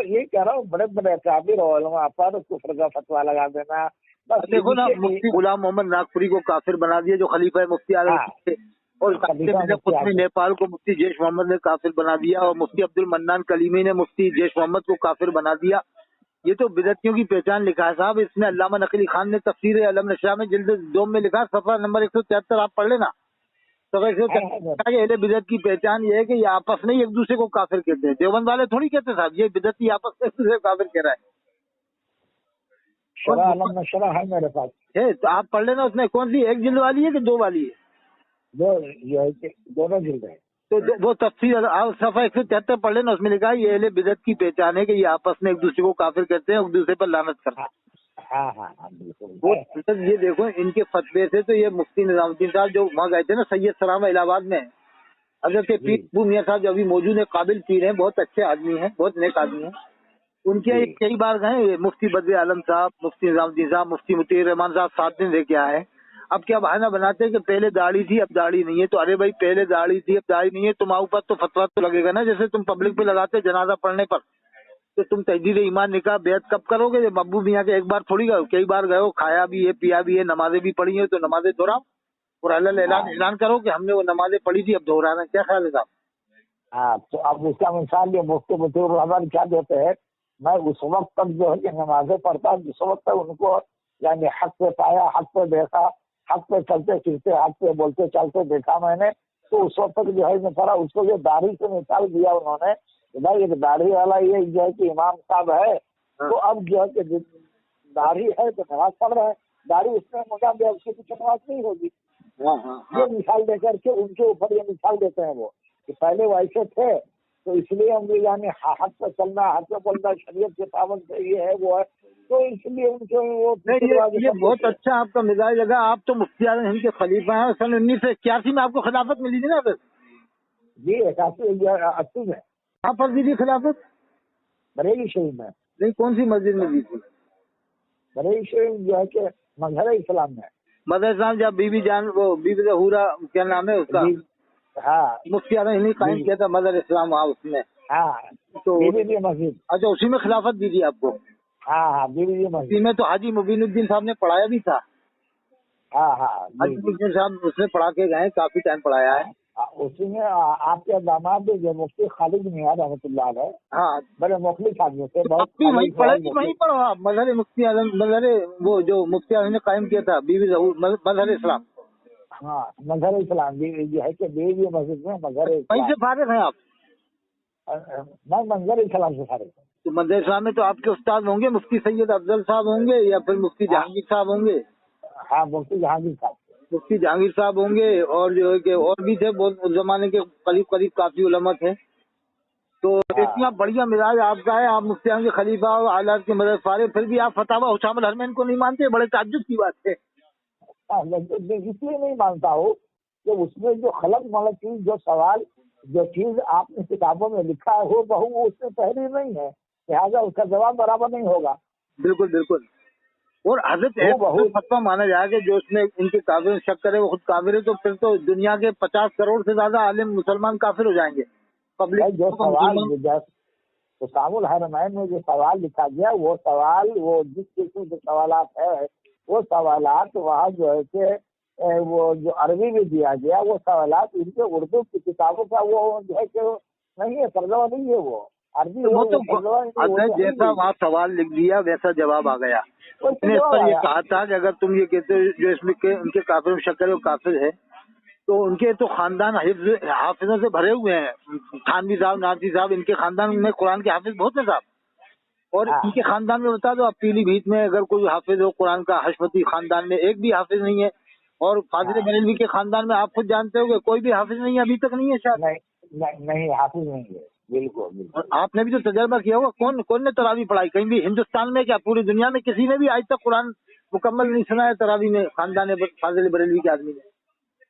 ये कह रहा हूँ बड़े बड़े काबिर उलमा पर कुफ्र का फतवा लगा देना। बस देखो ना, मुफ्ती गुलाम मोहम्मद नागपुरी को काफिर बना दिया जो खलीफा मुफ्ती आलम थे, और कुतुब नेपाल को मुफ्ती जैश मोहम्मद ने काफिर बना दिया, और मुफ्ती अब्दुल मन्नान कलीमी ने मुफ्ती जैश मोहम्मद को काफिर बना दिया। ये तो बिदअतियों की पहचान लिखा है साहब इसमें। अल्लामा नकवी खान ने तफसीर अलम नशा में जिल्द 2 में लिखा, सफा नंबर 173 आप पढ़ लेना। बिदअत की पहचान ये है कि ये आपस में ही एक दूसरे को काफिर कहते हैं। देवबंद वाले थोड़ी कहते साहब ये बिदअती आपस में एक दूसरे को काफिर कह रहा है। है मेरे पास है तो आप पढ़ लेना। उसमें कौन सी, 1 जिल्द वाली है कि 2 वाली है? दोनों जिल्द है। तो वो तफसीर सफा 173 पढ़ लेना, उसमें लिखा है ये अहले बिदअत की पहचान है कि ये आपस में एक दूसरे को काफिर करते हैं, एक दूसरे पर लानत करते हैं। हाँ बिल्कुल। वो ये देखो इनके फतवे से तो ये मुफ्ती निजामुद्दीन साहब जो वहाँ गए थे ना सैयद सलामा इलाहाबाद में, हजरत पीर मियां साहब जो अभी मौजूद है, काबिल पीर हैं, बहुत अच्छे आदमी हैं, बहुत नेक आदमी हैं। उनके यहाँ कई बार गए मुफ्ती बद्र आलम साहब, मुफ्ती निजामुद्दीन साहब, मुफ्ती मुतीर रहमान साहब 7 दिन रह के आए हैं। अब क्या बहाना बनाते हैं कि पहले दाढ़ी थी अब दाढ़ी नहीं है, तो अरे भाई पहले दाढ़ी थी अब दाढ़ी नहीं है, तुम्हारे ऊपर तो फतवा तो लगेगा ना, जैसे तुम पब्लिक पे लगाते जनाजा पढ़ने पर, तो तुम तजदीद ईमान निकाह बेअत कब करोगे? जब अब्बू मियाँ के एक बार थोड़ी गए, कई बार गए हो, खाया भी है, पिया भी है, नमाजें भी पढ़ी है, तो नमाजें दोहराओ और ऐलान करो कि हमने वो नमाजें पढ़ी थी अब दोहराना। क्या ख्याल है साहब? हाँ, तो अब उसका मिसाल ये मुफ्ती मुतीर रहमान क्या देते हैं, मैं उस वक्त तक जो है कि नमाजें पढ़ता जिस वक्त तक उनको यानी हक पे पाया, हक पे देखा, हक पे चलते फिरते, हक पे बोलते चलते देखा मैंने, तो उस वक्त तक जो है मैं पढ़ा। उसको जो दाढ़ी से निकाल दिया उन्होंने, भाई एक दाढ़ी वाला ये जो है कि इमाम साहब है, तो अब जो है कि दाढ़ी है तो नमाज पढ़ रहा है, दाढ़ी उसमें मोटा दिया उसके पीछे नमाज नहीं होगी। हाँ हाँ हाँ। ये मिसाल देकर के उनके ऊपर ये मिसाल देते हैं वो कि पहले वैसे थे तो इसलिए हम यानी हाथ पे चलना, हाथ पे बोलना, शरीयत के पाबंद से ये है वो है, तो इसलिए उनके वो नहीं, ये बहुत अच्छा आपका मिजाज लगा। आप तो मुफ्ती आज़म हिंद के खलीफा हैं। सन 1981 में आपको खिलाफत मिली थी ना फिर? जी 80 में। कहाँ पर दी थी खिलाफत? बरेली शरीफ में। नहीं, कौन सी मस्जिद में दी थी? बरेली शरीफ जो है कि मजहर इस्लाम में। मदर साहब जब बीबी जान वो बीबी जहूरा क्या नाम है उसका, हाँ मुफ्ती आज़म हिंद कायम किया था मदर इस्लाम वहाँ उसमें। हाँ तो बीबी मस्जिद। अच्छा, उसी में खिलाफत दी थी आपको? हाँ हाँ बीबी मस्जिद। उसी में तो हाजी मुबीनुद्दीन साहब ने पढ़ाया भी था। हाँ हाँ हाजी मुबीनुद्दीन साहब उसमें पढ़ा के गए, काफी टाइम पढ़ाया है। उसी में आपके दामाद जो मुफ्ती खालिद मियां रहमतुल्लाह अलैह, हाँ, बड़े मुखलिस आदमी थे, बहुत वहीं पढ़े वहीं पढ़ो आप। मजहर मुफ्ती आज़म, मजहर वो जो मुफ्ती आज़म ने कायम किया था बीबी जहूर मजहर इस्लाम। हाँ मजहर इस्लाम जो है कि बीबी मस्जिद में मजहर वहीं से फारिग हैं आप? मैं मजहर इस्लाम से फारिग हूँ। तो मजहर इस्लाम में तो आपके उस्ताद होंगे, मुफ्ती सैयद अफजल साहब होंगे या फिर मुफ्ती जहांगीर साहब होंगे? हाँ मुफ्ती जहांगीर साहब। मुफ्ती जहांगीर साहब होंगे, और जो है कि और भी थे बहुत उस जमाने के करीब करीब काफी उलमा थे। तो इतना बढ़िया मिजाज आपका है, आप मुफ्ती आज़म के खलीफा और आलात के मदद फारे, फिर भी आप फतावा हुशाम अल हरमैन को नहीं मानते? बड़े ताज्जुब की बात है। इसलिए नहीं मानता हूँ कि उसमें जो खलक मलक चीज, जो सवाल, जो चीज आपने किताबों में लिखा है वो बहु उसमें तहरीर नहीं है, लिहाजा उसका जवाब बराबर नहीं होगा। बिल्कुल बिल्कुल। और हजरत एक फतवा माना जाए कि जो उसमें इनके काफिर शक करे वो खुद काफिर है, तो फिर तो दुनिया के 50 करोड़ से ज्यादा आलिम मुसलमान काफिर हो जाएंगे। पब्लिक जो सवाल हुशामुल हरमैन में जो सवाल लिखा गया वो सवाल, वो जिस किस्म के सवालात है वो सवालात वहाँ जो है कि वो जो अरबी में दिया गया वो सवालात इनके उर्दू की किताबों का वो जो है कि नहीं है, तर्जुमा नहीं है वो अरबी। वो तो जैसा वहाँ सवाल लिख दिया वैसा जवाब आ गया। उसने इस पर ये कहा था कि अगर तुम ये कहते हो जो इसमें उनके काफिर में शक करे वो काफिर है, तो उनके तो खानदान हाफिजों से भरे हुए हैं। थानवी साहब, नाथी साहब, इनके खानदान में कुरान के हाफिज बहुत है साहब। और इनके खानदान में बता दो आप, पीलीभीत में अगर कोई हाफिज हो कुरान का, हशमती खानदान में एक भी हाफिज नहीं है। और फाजिल बरेलवी के खानदान में आप खुद जानते हो कि कोई भी हाफिज नहीं है, अभी तक नहीं है शायद। नहीं हाफिज नहीं है, बिल्कुल। और आपने भी तो तजर्बा किया होगा, कौन ने तरावी पढ़ाई कहीं भी हिंदुस्तान में, क्या पूरी दुनिया में किसी ने भी आज तक कुरान मुकम्मल नहीं सुना है तरावी में खानदान फाजिल बरेलवी के आदमी ने?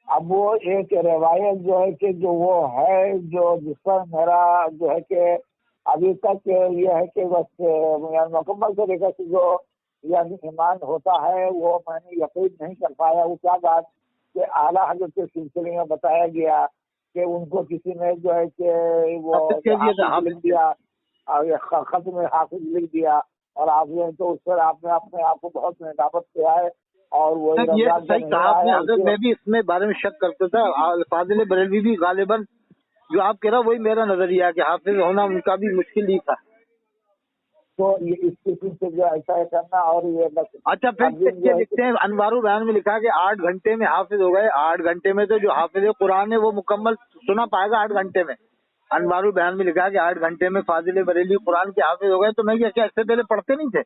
अब वो एक रवायत जो है कि जो वो है जो जिस पर मेरा जो है कि अभी तक ये है कि बस मुकम्मल तरीके से जो यानी ईमान होता है वो मैंने यकीन नहीं कर पाया। वो क्या बात कि आला हज़रत के सिलसिले में बताया गया कि उनको किसी ने जो है कि वो लिख दिया, खत में हाफिज लिख दिया, और आपने तो उस पर आपने अपने आप को बहुत निदावत किया है। और वो ये सही कहा आपने हजरत, मैं भी इसमें बारे में शक करता था। फाजिल बरेलवी भी गालिबन जो आप कह रहे हो वही मेरा नजरिया है कि हाफिज होना उनका भी मुश्किल ही था। तो ये इस किस्म से जो ऐसा है करना, और ये बस अच्छा फिर क्या लिखते हैं अनवारुल बयान में लिखा कि 8 घंटे में हाफिज हो गए। 8 घंटे में तो जो हाफिज कुरान है वो मुकम्मल सुना पाएगा 8 घंटे में। अनवारुल बयान में लिखा कि 8 घंटे में फाजिल बरेलवी कुरान के हाफिज हो गए। तो मैं क्या इससे पहले पढ़ते नहीं थे?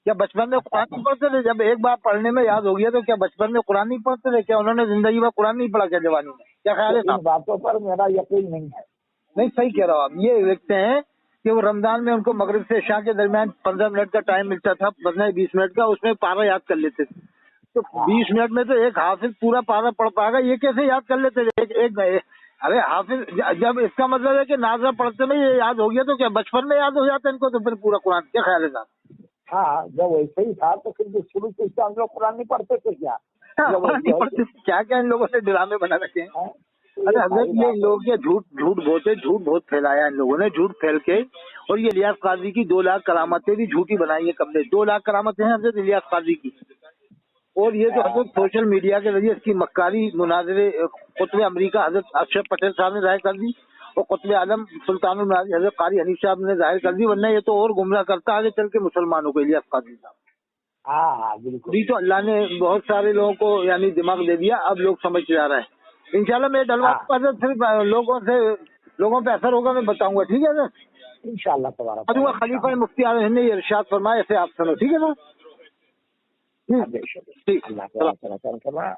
क्या बचपन में कुरान नहीं पढ़ते थे? जब एक बार पढ़ने में याद हो गया तो क्या बचपन में कुरान नहीं पढ़ते थे? क्या उन्होंने जिंदगी में कुरान नहीं पढ़ा क्या जवानी में? क्या ख्याल है? इन बातों पर मेरा यकीन नहीं है। नहीं, सही कह रहा हूँ आप। ये लिखते हैं कि वो रमजान में उनको मगरिब से इशा के दरमियान 15 मिनट का टाइम मिलता था, 15-20 मिनट का, उसमें पारा याद कर लेते थे। तो 20 मिनट में तो एक हाफिज पूरा पारा पढ़ पाएगा, ये कैसे याद कर लेते थे? अरे हाफिज, जब इसका मतलब है कि नाज़ा पढ़ते में ये याद हो गया तो क्या बचपन में याद हो जाता है इनको तो फिर पूरा कुरान? क्या ख्याल है साहब? हाँ, जब वैसे ही था तो फिर शुरू से हम लोग कुरान नहीं पढ़ते थे क्या? क्या क्या इन लोगों से ड्रामे बना रखे हैं। अरे हजरत ये लोग झूठ बहुत फैलाया इन लोगों ने, झूठ फैल के। और ये इलियास काजी की 2 लाख करामतें भी झूठी बनाई है। कब 2 लाख करामतें हैं हजरत इलियास काजी की। और ये जो हजरत सोशल मीडिया के जरिए इसकी मक्कारी मुनाजरे कुतुब अमरीका हजरत अशरफ पटेल साहब ने जाहिर कर दी, और कुतुब आलम सुल्तान हजरत कारी हनीफ साहब ने जाहिर कर दी, वरना ये तो और गुमराह करता आगे चल के मुसलमानों को इलियास काजी साहब। हाँ बिल्कुल। जी, तो अल्लाह ने बहुत सारे लोगों को यानी दिमाग दे दिया, अब लोग समझ जा रहे हैं। इंशाल्लाह मैं डलवा सिर्फ लोगों पे असर होगा, मैं बताऊंगा। ठीक है सर, इंशाल्लाह खलीफा मुफ्ती आज़म हिंद ने इरशाद फरमाया, ऐसे आप सुनो। ठीक है सर। ہوں، بے شک ٹھیک، اللہ سلام۔ تعالیٰ کرم فرما۔